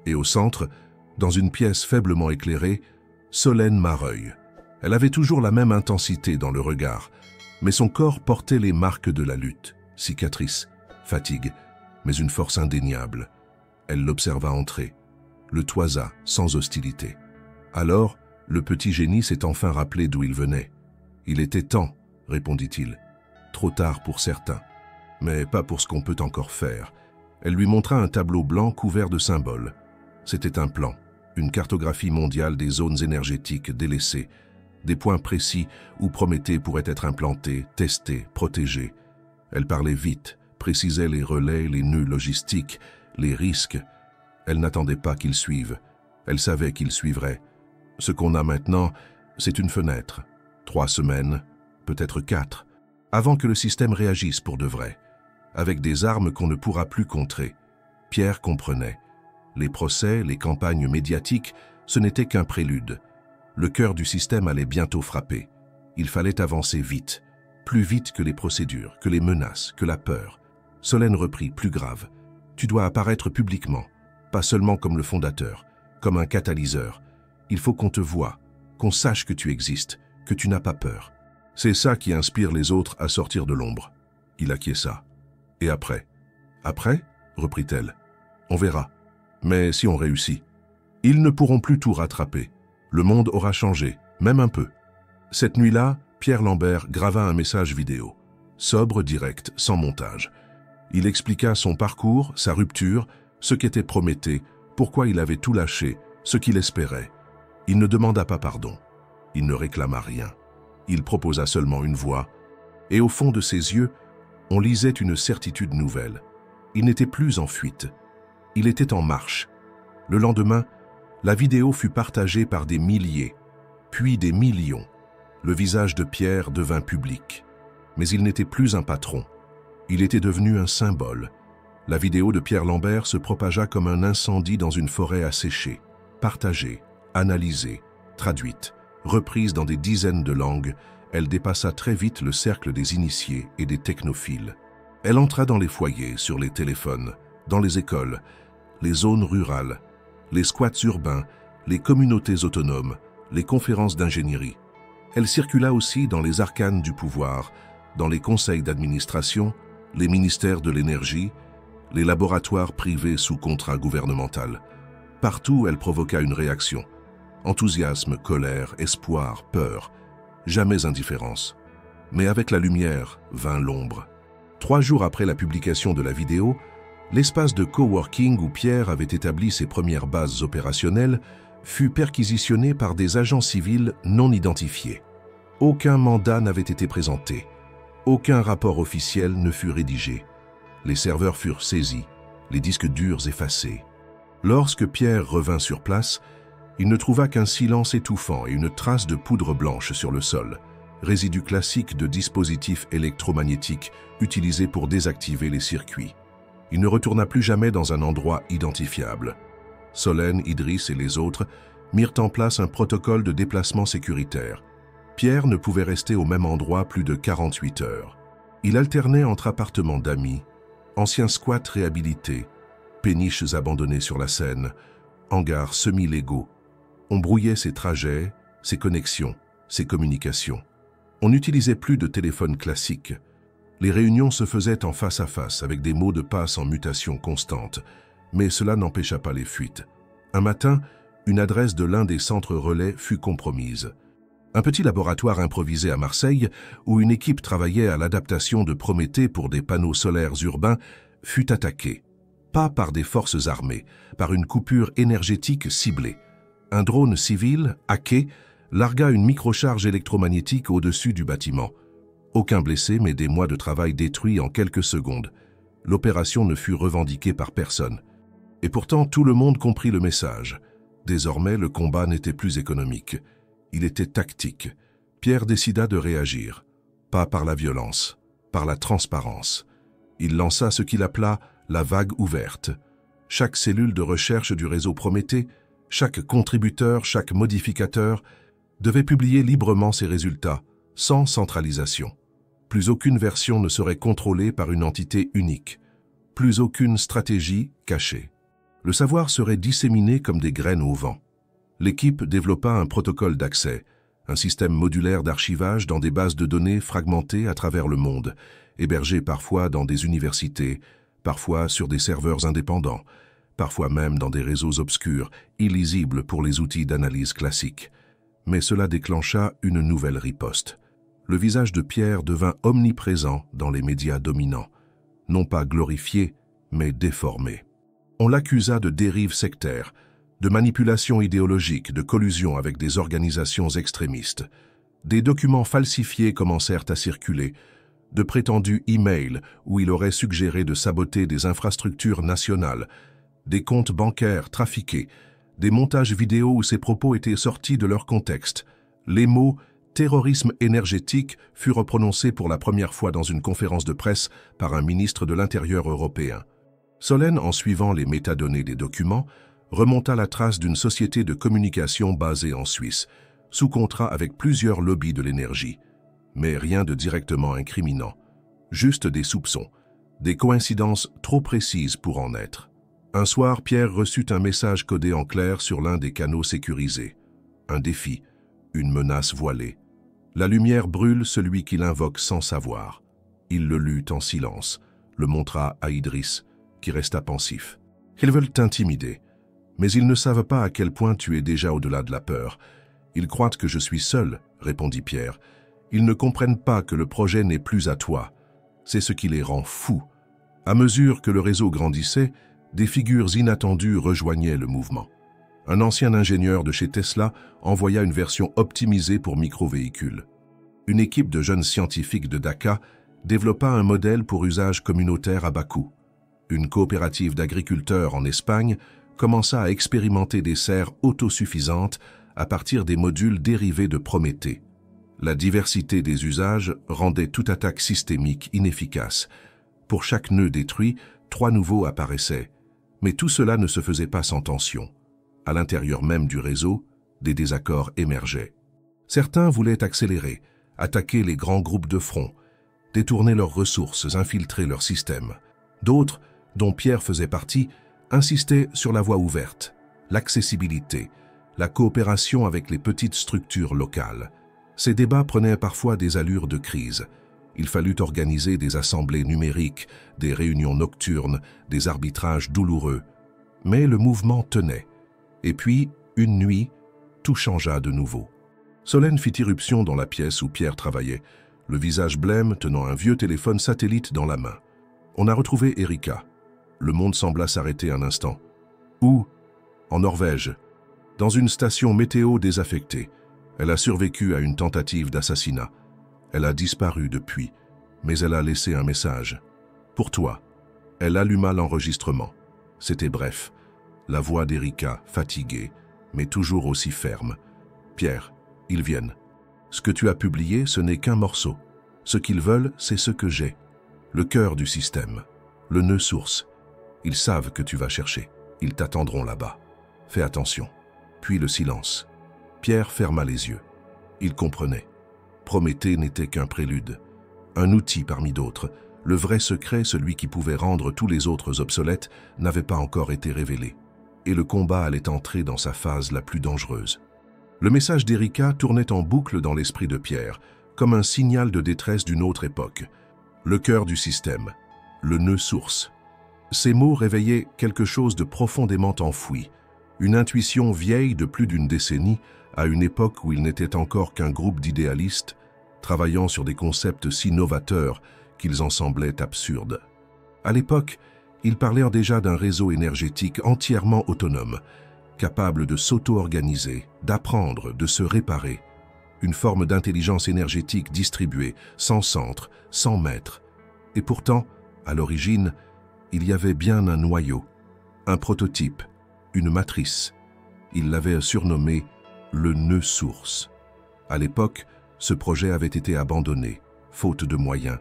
Et au centre, dans une pièce faiblement éclairée, Solène Mareuil. Elle avait toujours la même intensité dans le regard, mais son corps portait les marques de la lutte, cicatrices, fatigue, mais une force indéniable. Elle l'observa entrer, le toisa sans hostilité. Alors, le petit génie s'est enfin rappelé d'où il venait. « Il était temps », répondit-il. « Trop tard pour certains, mais pas pour ce qu'on peut encore faire. » Elle lui montra un tableau blanc couvert de symboles, C'était un plan, une cartographie mondiale des zones énergétiques délaissées, des points précis où Prométhée pourrait être implanté, testé, protégé. Elle parlait vite, précisait les relais, les nœuds logistiques, les risques. Elle n'attendait pas qu'ils suivent. Elle savait qu'ils suivraient. Ce qu'on a maintenant, c'est une fenêtre. 3 semaines, peut-être 4, avant que le système réagisse pour de vrai, avec des armes qu'on ne pourra plus contrer. Pierre comprenait. Les procès, les campagnes médiatiques, ce n'était qu'un prélude. Le cœur du système allait bientôt frapper. Il fallait avancer vite, plus vite que les procédures, que les menaces, que la peur. Solène reprit, plus grave. Tu dois apparaître publiquement, pas seulement comme le fondateur, comme un catalyseur. Il faut qu'on te voie, qu'on sache que tu existes, que tu n'as pas peur. C'est ça qui inspire les autres à sortir de l'ombre. Il acquiesça. Et après? Après? Reprit-elle. On verra. Mais si on réussit, ils ne pourront plus tout rattraper. Le monde aura changé, même un peu. Cette nuit-là, Pierre Lambert grava un message vidéo. Sobre, direct, sans montage. Il expliqua son parcours, sa rupture, ce qu'était Prométhée, pourquoi il avait tout lâché, ce qu'il espérait. Il ne demanda pas pardon. Il ne réclama rien. Il proposa seulement une voie. Et au fond de ses yeux, on lisait une certitude nouvelle. Il n'était plus en fuite. Il était en marche. Le lendemain, la vidéo fut partagée par des milliers, puis des millions. Le visage de Pierre devint public. Mais il n'était plus un patron. Il était devenu un symbole. La vidéo de Pierre Lambert se propagea comme un incendie dans une forêt asséchée, partagée, analysée, traduite, reprise dans des dizaines de langues. Elle dépassa très vite le cercle des initiés et des technophiles. Elle entra dans les foyers, sur les téléphones, dans les écoles, les zones rurales, les squats urbains, les communautés autonomes, les conférences d'ingénierie. Elle circula aussi dans les arcanes du pouvoir, dans les conseils d'administration, les ministères de l'énergie, les laboratoires privés sous contrat gouvernemental. Partout, elle provoqua une réaction. Enthousiasme, colère, espoir, peur. Jamais indifférence. Mais avec la lumière vint l'ombre. 3 jours après la publication de la vidéo, l'espace de coworking où Pierre avait établi ses premières bases opérationnelles fut perquisitionné par des agents civils non identifiés. Aucun mandat n'avait été présenté. Aucun rapport officiel ne fut rédigé. Les serveurs furent saisis, les disques durs effacés. Lorsque Pierre revint sur place, il ne trouva qu'un silence étouffant et une trace de poudre blanche sur le sol, résidu classique de dispositifs électromagnétiques utilisés pour désactiver les circuits. Il ne retourna plus jamais dans un endroit identifiable. Solène, Idriss et les autres mirent en place un protocole de déplacement sécuritaire. Pierre ne pouvait rester au même endroit plus de 48 heures. Il alternait entre appartements d'amis, anciens squats réhabilités, péniches abandonnées sur la Seine, hangars semi-légaux. On brouillait ses trajets, ses connexions, ses communications. On n'utilisait plus de téléphone classique. Les réunions se faisaient en face à face avec des mots de passe en mutation constante, mais cela n'empêcha pas les fuites. Un matin, une adresse de l'un des centres relais fut compromise. Un petit laboratoire improvisé à Marseille, où une équipe travaillait à l'adaptation de Prométhée pour des panneaux solaires urbains, fut attaqué. Pas par des forces armées, par une coupure énergétique ciblée. Un drone civil, hacké, largua une microcharge électromagnétique au-dessus du bâtiment. Aucun blessé, mais des mois de travail détruits en quelques secondes. L'opération ne fut revendiquée par personne. Et pourtant, tout le monde comprit le message. Désormais, le combat n'était plus économique. Il était tactique. Pierre décida de réagir. Pas par la violence, par la transparence. Il lança ce qu'il appela la vague ouverte. Chaque cellule de recherche du réseau Prométhée, chaque contributeur, chaque modificateur, devait publier librement ses résultats, sans centralisation. Plus aucune version ne serait contrôlée par une entité unique. Plus aucune stratégie cachée. Le savoir serait disséminé comme des graines au vent. L'équipe développa un protocole d'accès, un système modulaire d'archivage dans des bases de données fragmentées à travers le monde, hébergées parfois dans des universités, parfois sur des serveurs indépendants, parfois même dans des réseaux obscurs, illisibles pour les outils d'analyse classiques. Mais cela déclencha une nouvelle riposte. Le visage de Pierre devint omniprésent dans les médias dominants, non pas glorifié, mais déformé. On l'accusa de dérive sectaire, de manipulation idéologique, de collusion avec des organisations extrémistes. Des documents falsifiés commencèrent à circuler, de prétendus emails où il aurait suggéré de saboter des infrastructures nationales, des comptes bancaires trafiqués, des montages vidéo où ses propos étaient sortis de leur contexte. Les mots « terrorisme énergétique » furent prononcés pour la première fois dans une conférence de presse par un ministre de l'Intérieur européen. Solène, en suivant les métadonnées des documents, remonta la trace d'une société de communication basée en Suisse, sous contrat avec plusieurs lobbies de l'énergie. Mais rien de directement incriminant, juste des soupçons, des coïncidences trop précises pour en être. Un soir, Pierre reçut un message codé en clair sur l'un des canaux sécurisés. Un défi, une menace voilée. La lumière brûle celui qui l'invoque sans savoir. Il le lut en silence, le montra à Idriss, qui resta pensif. Ils veulent t'intimider, mais ils ne savent pas à quel point tu es déjà au-delà de la peur. Ils croient que je suis seul, répondit Pierre. Ils ne comprennent pas que le projet n'est plus à toi. C'est ce qui les rend fous. À mesure que le réseau grandissait, des figures inattendues rejoignaient le mouvement. Un ancien ingénieur de chez Tesla envoya une version optimisée pour micro-véhicules. Une équipe de jeunes scientifiques de Dhaka développa un modèle pour usage communautaire à bas coût. Une coopérative d'agriculteurs en Espagne commença à expérimenter des serres autosuffisantes à partir des modules dérivés de Prométhée. La diversité des usages rendait toute attaque systémique inefficace. Pour chaque nœud détruit, 3 nouveaux apparaissaient. Mais tout cela ne se faisait pas sans tension. À l'intérieur même du réseau, des désaccords émergeaient. Certains voulaient accélérer, attaquer les grands groupes de front, détourner leurs ressources, infiltrer leur système. D'autres, dont Pierre faisait partie, insistaient sur la voie ouverte, l'accessibilité, la coopération avec les petites structures locales. Ces débats prenaient parfois des allures de crise. Il fallut organiser des assemblées numériques, des réunions nocturnes, des arbitrages douloureux. Mais le mouvement tenait. Et puis, une nuit, tout changea de nouveau. Solène fit irruption dans la pièce où Pierre travaillait, le visage blême tenant un vieux téléphone satellite dans la main. On a retrouvé Erika. Le monde sembla s'arrêter un instant. Où? En Norvège, dans une station météo désaffectée. Elle a survécu à une tentative d'assassinat. Elle a disparu depuis, mais elle a laissé un message. Pour toi. Elle alluma l'enregistrement. C'était bref. La voix d'Erika, fatiguée, mais toujours aussi ferme. Pierre, ils viennent. Ce que tu as publié, ce n'est qu'un morceau. Ce qu'ils veulent, c'est ce que j'ai. Le cœur du système. Le nœud source. Ils savent que tu vas chercher. Ils t'attendront là-bas. Fais attention. Puis le silence. Pierre ferma les yeux. Il comprenait. Prométhée n'était qu'un prélude. Un outil parmi d'autres. Le vrai secret, celui qui pouvait rendre tous les autres obsolètes, n'avait pas encore été révélé. Et le combat allait entrer dans sa phase la plus dangereuse. Le message d'Erika tournait en boucle dans l'esprit de Pierre, comme un signal de détresse d'une autre époque. Le cœur du système. Le nœud source. Ces mots réveillaient quelque chose de profondément enfoui. Une intuition vieille de plus d'une décennie, à une époque où il n'était encore qu'un groupe d'idéalistes, travaillant sur des concepts si novateurs qu'ils en semblaient absurdes. À l'époque, ils parlèrent déjà d'un réseau énergétique entièrement autonome, capable de s'auto-organiser, d'apprendre, de se réparer. Une forme d'intelligence énergétique distribuée, sans centre, sans maître. Et pourtant, à l'origine, il y avait bien un noyau, un prototype, une matrice. Ils l'avaient surnommé le nœud source. À l'époque, ce projet avait été abandonné, faute de moyens,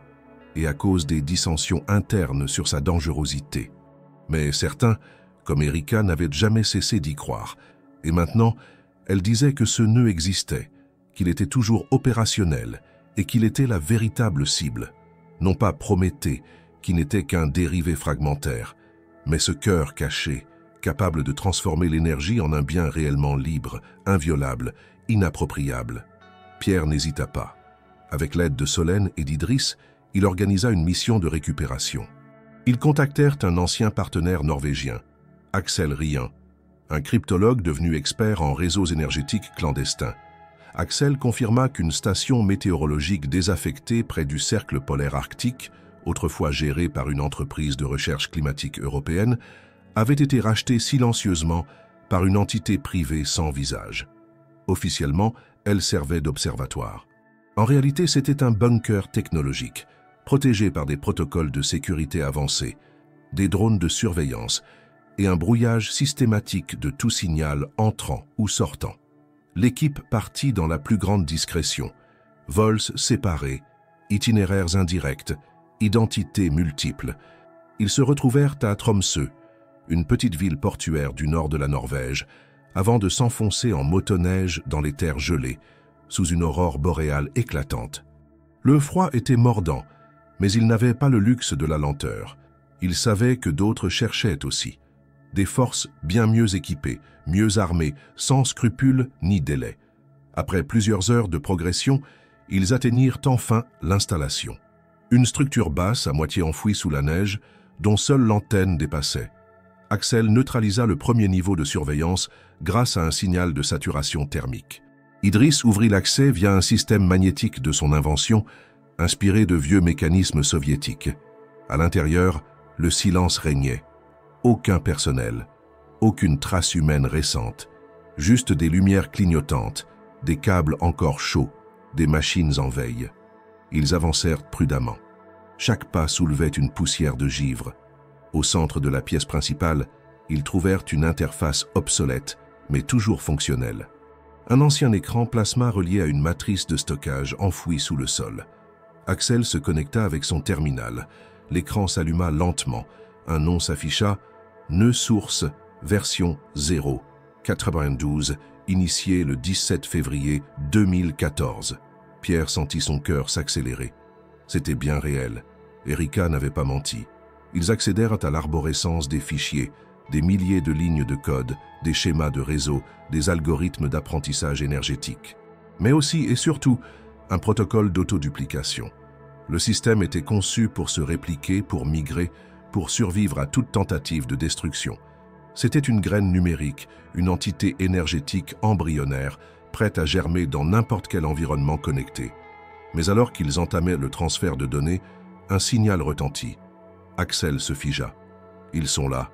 et à cause des dissensions internes sur sa dangerosité. Mais certains, comme Erika, n'avaient jamais cessé d'y croire, et maintenant, elle disait que ce nœud existait, qu'il était toujours opérationnel, et qu'il était la véritable cible. Non pas Prométhée, qui n'était qu'un dérivé fragmentaire, mais ce cœur caché, capable de transformer l'énergie en un bien réellement libre, inviolable, inappropriable. Pierre n'hésita pas. Avec l'aide de Solène et d'Idriss, il organisa une mission de récupération. Ils contactèrent un ancien partenaire norvégien, Axel Rien, un cryptologue devenu expert en réseaux énergétiques clandestins. Axel confirma qu'une station météorologique désaffectée près du cercle polaire arctique, autrefois gérée par une entreprise de recherche climatique européenne, avait été rachetée silencieusement par une entité privée sans visage. Officiellement, elle servait d'observatoire. En réalité, c'était un bunker technologique, protégé par des protocoles de sécurité avancés, des drones de surveillance et un brouillage systématique de tout signal entrant ou sortant. L'équipe partit dans la plus grande discrétion, vols séparés, itinéraires indirects, identités multiples. Ils se retrouvèrent à Tromsø, une petite ville portuaire du nord de la Norvège, avant de s'enfoncer en motoneige dans les terres gelées, sous une aurore boréale éclatante. Le froid était mordant, mais ils n'avaient pas le luxe de la lenteur. Ils savaient que d'autres cherchaient aussi. Des forces bien mieux équipées, mieux armées, sans scrupules ni délai. Après plusieurs heures de progression, ils atteignirent enfin l'installation. Une structure basse, à moitié enfouie sous la neige, dont seule l'antenne dépassait. Axel neutralisa le premier niveau de surveillance grâce à un signal de saturation thermique. Idriss ouvrit l'accès via un système magnétique de son invention, inspiré de vieux mécanismes soviétiques. À l'intérieur, le silence régnait. Aucun personnel, aucune trace humaine récente, juste des lumières clignotantes, des câbles encore chauds, des machines en veille. Ils avancèrent prudemment. Chaque pas soulevait une poussière de givre. Au centre de la pièce principale, ils trouvèrent une interface obsolète, mais toujours fonctionnelle. Un ancien écran plasma relié à une matrice de stockage enfouie sous le sol. Axel se connecta avec son terminal. L'écran s'alluma lentement. Un nom s'afficha, Nœud source, version 0.92, initié le 17 février 2014. Pierre sentit son cœur s'accélérer. C'était bien réel. Erika n'avait pas menti. Ils accédèrent à l'arborescence des fichiers, des milliers de lignes de code, des schémas de réseau, des algorithmes d'apprentissage énergétique. Mais aussi et surtout, un protocole d'autoduplication. Le système était conçu pour se répliquer, pour migrer, pour survivre à toute tentative de destruction. C'était une graine numérique, une entité énergétique embryonnaire, prête à germer dans n'importe quel environnement connecté. Mais alors qu'ils entamaient le transfert de données, un signal retentit. Axel se figea. « Ils sont là »,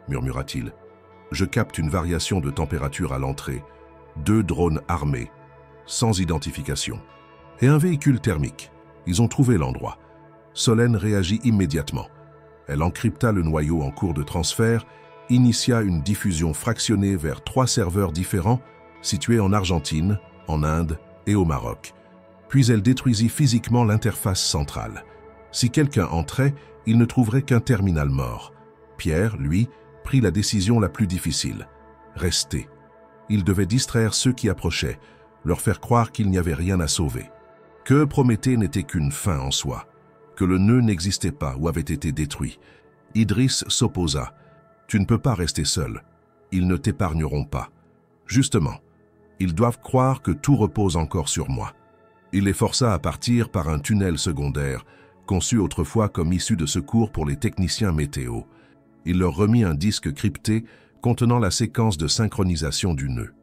murmura-t-il. « Je capte une variation de température à l'entrée. 2 drones armés, sans identification. Et un véhicule thermique. Ils ont trouvé l'endroit. » Solène réagit immédiatement. Elle encrypta le noyau en cours de transfert, initia une diffusion fractionnée vers 3 serveurs différents, situés en Argentine, en Inde et au Maroc. Puis elle détruisit physiquement l'interface centrale. Si quelqu'un entrait, il ne trouverait qu'un terminal mort. Pierre, lui, prit la décision la plus difficile. Rester. Il devait distraire ceux qui approchaient, leur faire croire qu'il n'y avait rien à sauver. Que Prométhée n'était qu'une fin en soi, que le nœud n'existait pas ou avait été détruit. Idriss s'opposa. « Tu ne peux pas rester seul. Ils ne t'épargneront pas. Justement, ils doivent croire que tout repose encore sur moi. » Il les força à partir par un tunnel secondaire, conçu autrefois comme issue de secours pour les techniciens météo. Il leur remit un disque crypté contenant la séquence de synchronisation du nœud.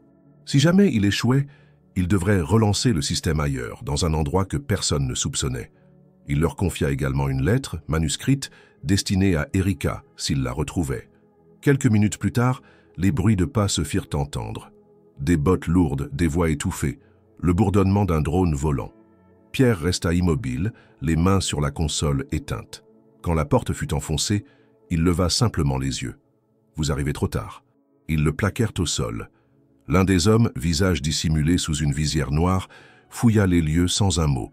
Si jamais il échouait, il devrait relancer le système ailleurs, dans un endroit que personne ne soupçonnait. Il leur confia également une lettre, manuscrite, destinée à Erika, s'il la retrouvait. Quelques minutes plus tard, les bruits de pas se firent entendre. Des bottes lourdes, des voix étouffées, le bourdonnement d'un drone volant. Pierre resta immobile, les mains sur la console éteintes. Quand la porte fut enfoncée, il leva simplement les yeux. « Vous arrivez trop tard. » Ils le plaquèrent au sol. L'un des hommes, visage dissimulé sous une visière noire, fouilla les lieux sans un mot.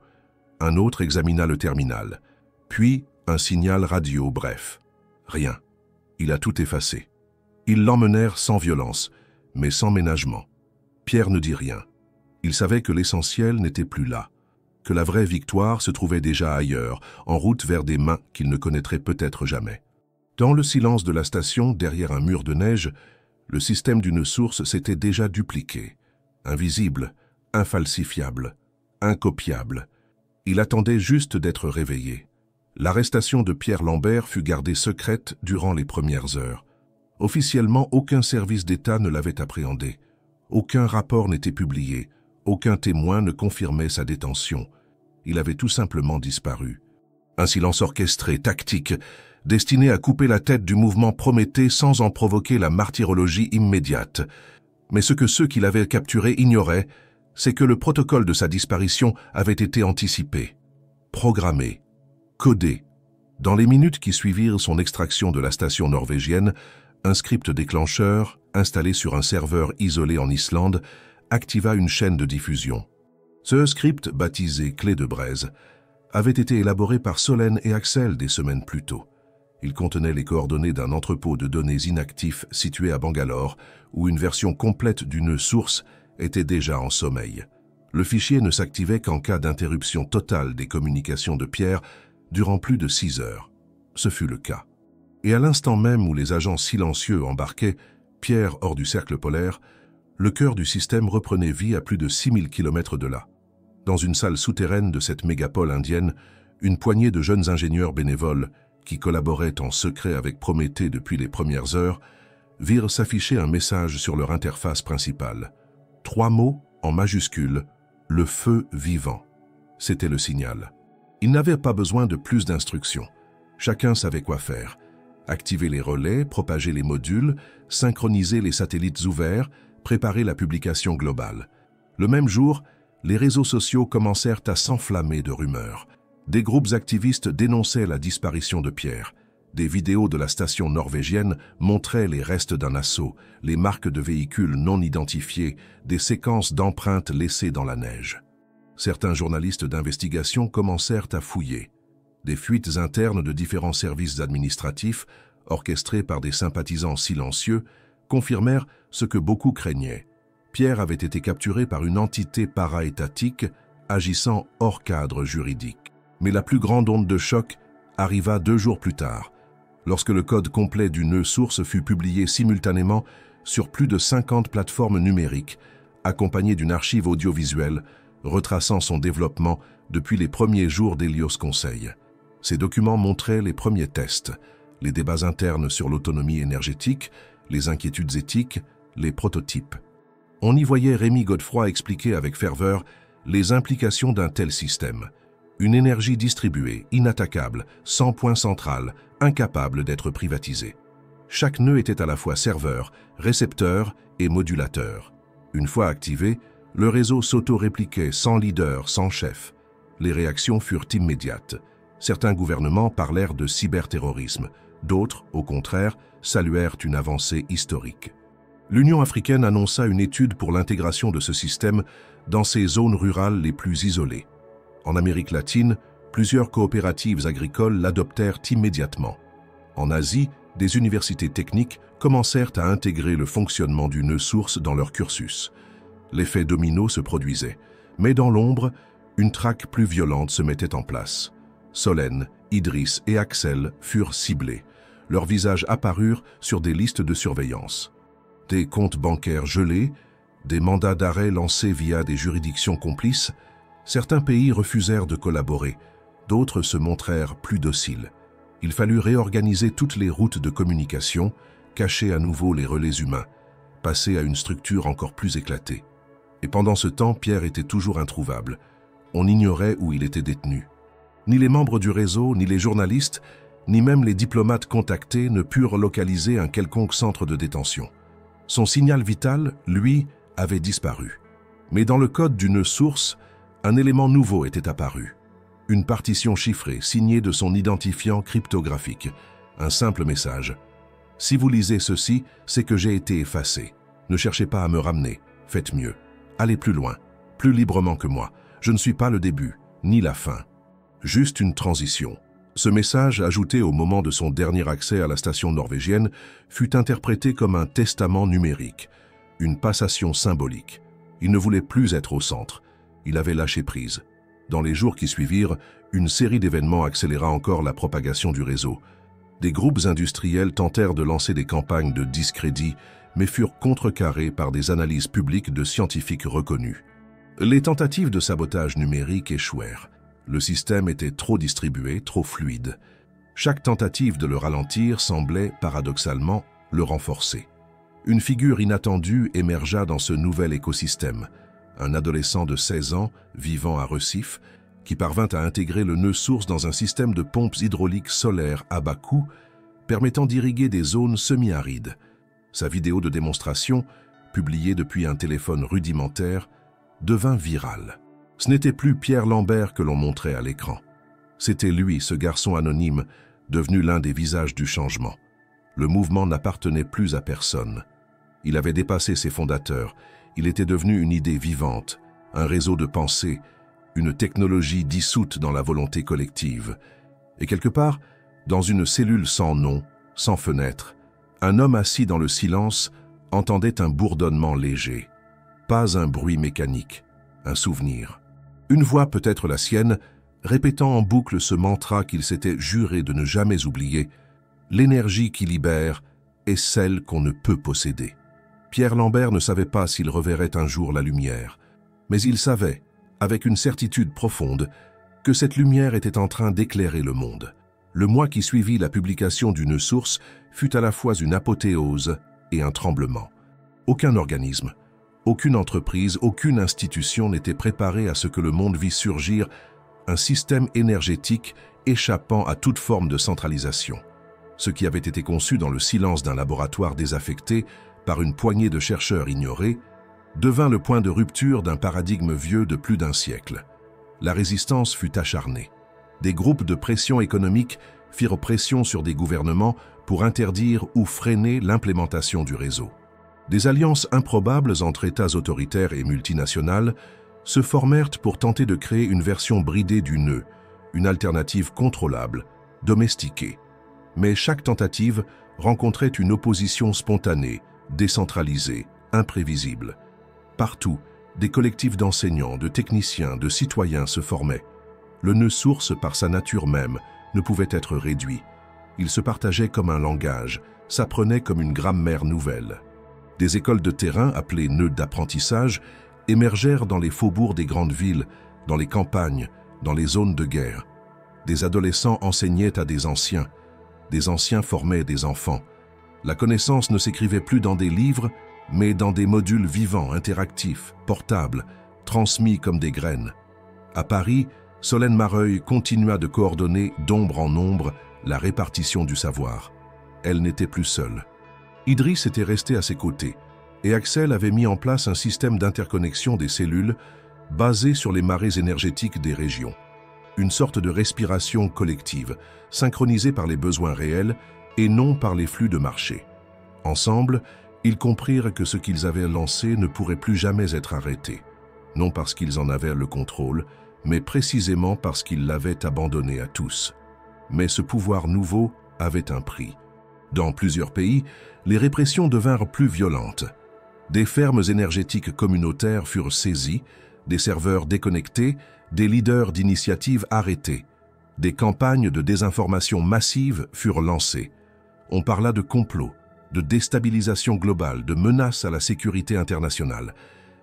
Un autre examina le terminal. Puis, un signal radio bref. Rien. Il a tout effacé. Ils l'emmenèrent sans violence, mais sans ménagement. Pierre ne dit rien. Il savait que l'essentiel n'était plus là, que la vraie victoire se trouvait déjà ailleurs, en route vers des mains qu'il ne connaîtrait peut-être jamais. Dans le silence de la station, derrière un mur de neige, le système d'une source s'était déjà dupliqué. Invisible, infalsifiable, incopiable. Il attendait juste d'être réveillé. L'arrestation de Pierre Lambert fut gardée secrète durant les premières heures. Officiellement, aucun service d'État ne l'avait appréhendé. Aucun rapport n'était publié. Aucun témoin ne confirmait sa détention. Il avait tout simplement disparu. Un silence orchestré, tactique, destiné à couper la tête du mouvement Prométhée sans en provoquer la martyrologie immédiate. Mais ce que ceux qui l'avaient capturé ignoraient, c'est que le protocole de sa disparition avait été anticipé, programmé, codé. Dans les minutes qui suivirent son extraction de la station norvégienne, un script déclencheur, installé sur un serveur isolé en Islande, activa une chaîne de diffusion. Ce script, baptisé Clé de Braise, avait été élaboré par Solène et Axel des semaines plus tôt. Il contenait les coordonnées d'un entrepôt de données inactif situé à Bangalore, où une version complète du nœud source était déjà en sommeil. Le fichier ne s'activait qu'en cas d'interruption totale des communications de Pierre durant plus de 6 heures. Ce fut le cas. Et à l'instant même où les agents silencieux embarquaient Pierre hors du cercle polaire, le cœur du système reprenait vie à plus de 6000 km de là. Dans une salle souterraine de cette mégapole indienne, une poignée de jeunes ingénieurs bénévoles qui collaboraient en secret avec Prométhée depuis les premières heures, virent s'afficher un message sur leur interface principale. 3 mots en majuscules, le feu vivant. C'était le signal. Ils n'avaient pas besoin de plus d'instructions. Chacun savait quoi faire. Activer les relais, propager les modules, synchroniser les satellites ouverts, préparer la publication globale. Le même jour, les réseaux sociaux commencèrent à s'enflammer de rumeurs. Des groupes activistes dénonçaient la disparition de Pierre. Des vidéos de la station norvégienne montraient les restes d'un assaut, les marques de véhicules non identifiés, des séquences d'empreintes laissées dans la neige. Certains journalistes d'investigation commencèrent à fouiller. Des fuites internes de différents services administratifs, orchestrés par des sympathisants silencieux, confirmèrent ce que beaucoup craignaient. Pierre avait été capturé par une entité para-étatique agissant hors cadre juridique. Mais la plus grande onde de choc arriva 2 jours plus tard, lorsque le code complet du nœud source fut publié simultanément sur plus de 50 plateformes numériques, accompagné d'une archive audiovisuelle retraçant son développement depuis les premiers jours d'Hélios Conseil. Ces documents montraient les premiers tests, les débats internes sur l'autonomie énergétique, les inquiétudes éthiques, les prototypes. On y voyait Rémi Godefroy expliquer avec ferveur les implications d'un tel système. Une énergie distribuée, inattaquable, sans point central, incapable d'être privatisée. Chaque nœud était à la fois serveur, récepteur et modulateur. Une fois activé, le réseau s'auto-répliquait sans leader, sans chef. Les réactions furent immédiates. Certains gouvernements parlèrent de cyberterrorisme. D'autres, au contraire, saluèrent une avancée historique. L'Union africaine annonça une étude pour l'intégration de ce système dans ses zones rurales les plus isolées. En Amérique latine, plusieurs coopératives agricoles l'adoptèrent immédiatement. En Asie, des universités techniques commencèrent à intégrer le fonctionnement du nœud source dans leur cursus. L'effet domino se produisait, mais dans l'ombre, une traque plus violente se mettait en place. Solène, Idriss et Axel furent ciblés. Leurs visages apparurent sur des listes de surveillance. Des comptes bancaires gelés, des mandats d'arrêt lancés via des juridictions complices. Certains pays refusèrent de collaborer, d'autres se montrèrent plus dociles. Il fallut réorganiser toutes les routes de communication, cacher à nouveau les relais humains, passer à une structure encore plus éclatée. Et pendant ce temps, Pierre était toujours introuvable. On ignorait où il était détenu. Ni les membres du réseau, ni les journalistes, ni même les diplomates contactés ne purent localiser un quelconque centre de détention. Son signal vital, lui, avait disparu. Mais dans le code du nœud source, un élément nouveau était apparu. Une partition chiffrée, signée de son identifiant cryptographique. Un simple message. « Si vous lisez ceci, c'est que j'ai été effacé. Ne cherchez pas à me ramener. Faites mieux. Allez plus loin, plus librement que moi. Je ne suis pas le début, ni la fin. Juste une transition. » Ce message, ajouté au moment de son dernier accès à la station norvégienne, fut interprété comme un testament numérique, une passation symbolique. Il ne voulait plus être au centre. Il avait lâché prise. Dans les jours qui suivirent, une série d'événements accéléra encore la propagation du réseau. Des groupes industriels tentèrent de lancer des campagnes de discrédit, mais furent contrecarrés par des analyses publiques de scientifiques reconnus. Les tentatives de sabotage numérique échouèrent. Le système était trop distribué, trop fluide. Chaque tentative de le ralentir semblait, paradoxalement, le renforcer. Une figure inattendue émergea dans ce nouvel écosystème. Un adolescent de 16 ans, vivant à Recife, qui parvint à intégrer le nœud source dans un système de pompes hydrauliques solaires à bas coût, permettant d'irriguer des zones semi-arides. Sa vidéo de démonstration, publiée depuis un téléphone rudimentaire, devint virale. Ce n'était plus Pierre Lambert que l'on montrait à l'écran. C'était lui, ce garçon anonyme, devenu l'un des visages du changement. Le mouvement n'appartenait plus à personne. Il avait dépassé ses fondateurs. Il était devenu une idée vivante, un réseau de pensée, une technologie dissoute dans la volonté collective. Et quelque part, dans une cellule sans nom, sans fenêtre, un homme assis dans le silence entendait un bourdonnement léger. Pas un bruit mécanique, un souvenir. Une voix, peut-être la sienne, répétant en boucle ce mantra qu'il s'était juré de ne jamais oublier. L'énergie qui libère est celle qu'on ne peut posséder. Pierre Lambert ne savait pas s'il reverrait un jour la lumière, mais il savait, avec une certitude profonde, que cette lumière était en train d'éclairer le monde. Le mois qui suivit la publication d'une source fut à la fois une apothéose et un tremblement. Aucun organisme, aucune entreprise, aucune institution n'était préparée à ce que le monde vit surgir un système énergétique échappant à toute forme de centralisation. Ce qui avait été conçu dans le silence d'un laboratoire désaffecté par une poignée de chercheurs ignorés, devint le point de rupture d'un paradigme vieux de plus d'un siècle. La résistance fut acharnée. Des groupes de pression économique firent pression sur des gouvernements pour interdire ou freiner l'implémentation du réseau. Des alliances improbables entre États autoritaires et multinationales se formèrent pour tenter de créer une version bridée du nœud, une alternative contrôlable, domestiquée. Mais chaque tentative rencontrait une opposition spontanée, décentralisée, imprévisible. Partout, des collectifs d'enseignants, de techniciens, de citoyens se formaient. Le nœud source, par sa nature même, ne pouvait être réduit. Il se partageait comme un langage, s'apprenait comme une grammaire nouvelle. Des écoles de terrain, appelées nœuds d'apprentissage, émergèrent dans les faubourgs des grandes villes, dans les campagnes, dans les zones de guerre. Des adolescents enseignaient à des anciens formaient des enfants. La connaissance ne s'écrivait plus dans des livres, mais dans des modules vivants, interactifs, portables, transmis comme des graines. À Paris, Solène Mareuil continua de coordonner d'ombre en ombre la répartition du savoir. Elle n'était plus seule. Idriss était resté à ses côtés, et Axel avait mis en place un système d'interconnexion des cellules basé sur les marées énergétiques des régions. Une sorte de respiration collective, synchronisée par les besoins réels et non par les flux de marché. Ensemble, ils comprirent que ce qu'ils avaient lancé ne pourrait plus jamais être arrêté, non parce qu'ils en avaient le contrôle, mais précisément parce qu'ils l'avaient abandonné à tous. Mais ce pouvoir nouveau avait un prix. Dans plusieurs pays, les répressions devinrent plus violentes. Des fermes énergétiques communautaires furent saisies, des serveurs déconnectés, des leaders d'initiatives arrêtés. Des campagnes de désinformation massive furent lancées. On parla de complot, de déstabilisation globale, de menaces à la sécurité internationale.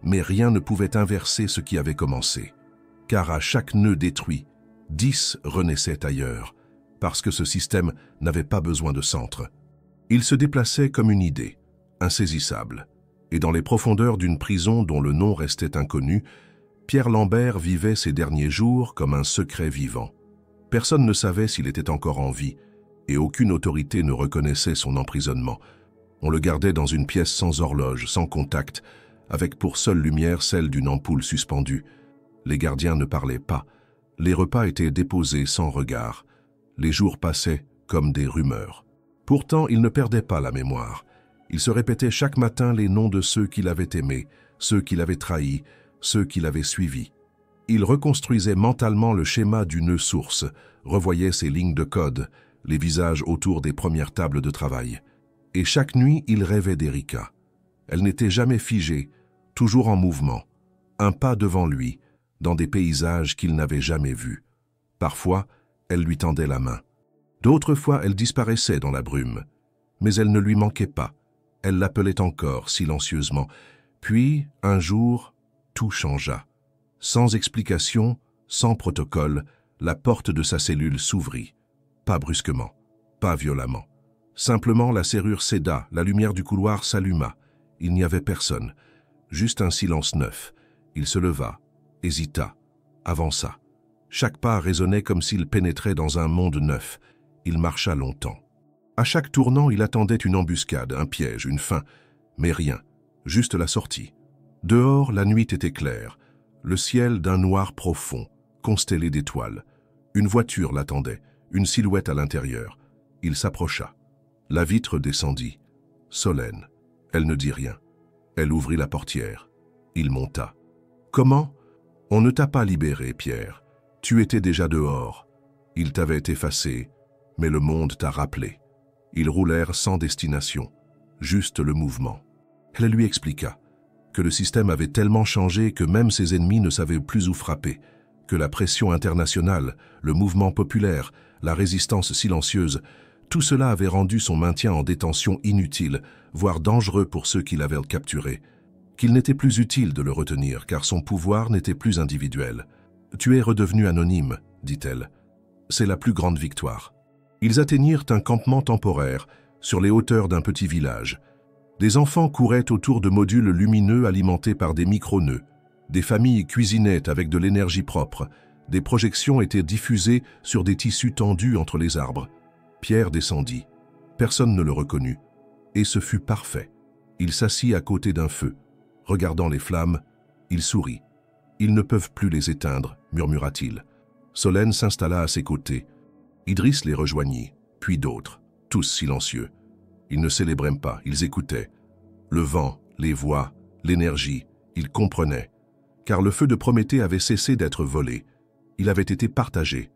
Mais rien ne pouvait inverser ce qui avait commencé. Car à chaque nœud détruit, 10 renaissaient ailleurs, parce que ce système n'avait pas besoin de centre. Il se déplaçait comme une idée, insaisissable. Et dans les profondeurs d'une prison dont le nom restait inconnu, Pierre Lambert vivait ses derniers jours comme un secret vivant. Personne ne savait s'il était encore en vie, et aucune autorité ne reconnaissait son emprisonnement. On le gardait dans une pièce sans horloge, sans contact, avec pour seule lumière celle d'une ampoule suspendue. Les gardiens ne parlaient pas. Les repas étaient déposés sans regard. Les jours passaient comme des rumeurs. Pourtant, il ne perdait pas la mémoire. Il se répétait chaque matin les noms de ceux qu'il avait aimés, ceux qu'il avait trahis, ceux qu'il avait suivis. Il reconstruisait mentalement le schéma du nœud source, revoyait ses lignes de code, les visages autour des premières tables de travail. Et chaque nuit, il rêvait d'Erika. Elle n'était jamais figée, toujours en mouvement, un pas devant lui, dans des paysages qu'il n'avait jamais vus. Parfois, elle lui tendait la main. D'autres fois, elle disparaissait dans la brume. Mais elle ne lui manquait pas. Elle l'appelait encore, silencieusement. Puis, un jour, tout changea. Sans explication, sans protocole, la porte de sa cellule s'ouvrit. Pas brusquement, pas violemment. Simplement, la serrure céda, la lumière du couloir s'alluma. Il n'y avait personne, juste un silence neuf. Il se leva, hésita, avança. Chaque pas résonnait comme s'il pénétrait dans un monde neuf. Il marcha longtemps. À chaque tournant, il attendait une embuscade, un piège, une fin, mais rien, juste la sortie. Dehors, la nuit était claire, le ciel d'un noir profond, constellé d'étoiles. Une voiture l'attendait, une silhouette à l'intérieur. Il s'approcha. La vitre descendit. Solène. Elle ne dit rien. Elle ouvrit la portière. Il monta. Comment? On ne t'a pas libéré, Pierre. Tu étais déjà dehors. Il t'avait effacé, mais le monde t'a rappelé. Ils roulèrent sans destination, juste le mouvement. Elle lui expliqua que le système avait tellement changé que même ses ennemis ne savaient plus où frapper, que la pression internationale, le mouvement populaire, la résistance silencieuse, tout cela avait rendu son maintien en détention inutile, voire dangereux pour ceux qui l'avaient capturé, qu'il n'était plus utile de le retenir car son pouvoir n'était plus individuel. « Tu es redevenu anonyme, dit-elle. C'est la plus grande victoire. » Ils atteignirent un campement temporaire, sur les hauteurs d'un petit village. Des enfants couraient autour de modules lumineux alimentés par des micro-nœuds. Des familles cuisinaient avec de l'énergie propre. Des projections étaient diffusées sur des tissus tendus entre les arbres. Pierre descendit. Personne ne le reconnut. Et ce fut parfait. Il s'assit à côté d'un feu. Regardant les flammes, il sourit. « Ils ne peuvent plus les éteindre, murmura-t-il. Solène s'installa à ses côtés. Idriss les rejoignit, puis d'autres, tous silencieux. Ils ne célébraient pas, ils écoutaient. Le vent, les voix, l'énergie, ils comprenaient. Car le feu de Prométhée avait cessé d'être volé. Il avait été partagé.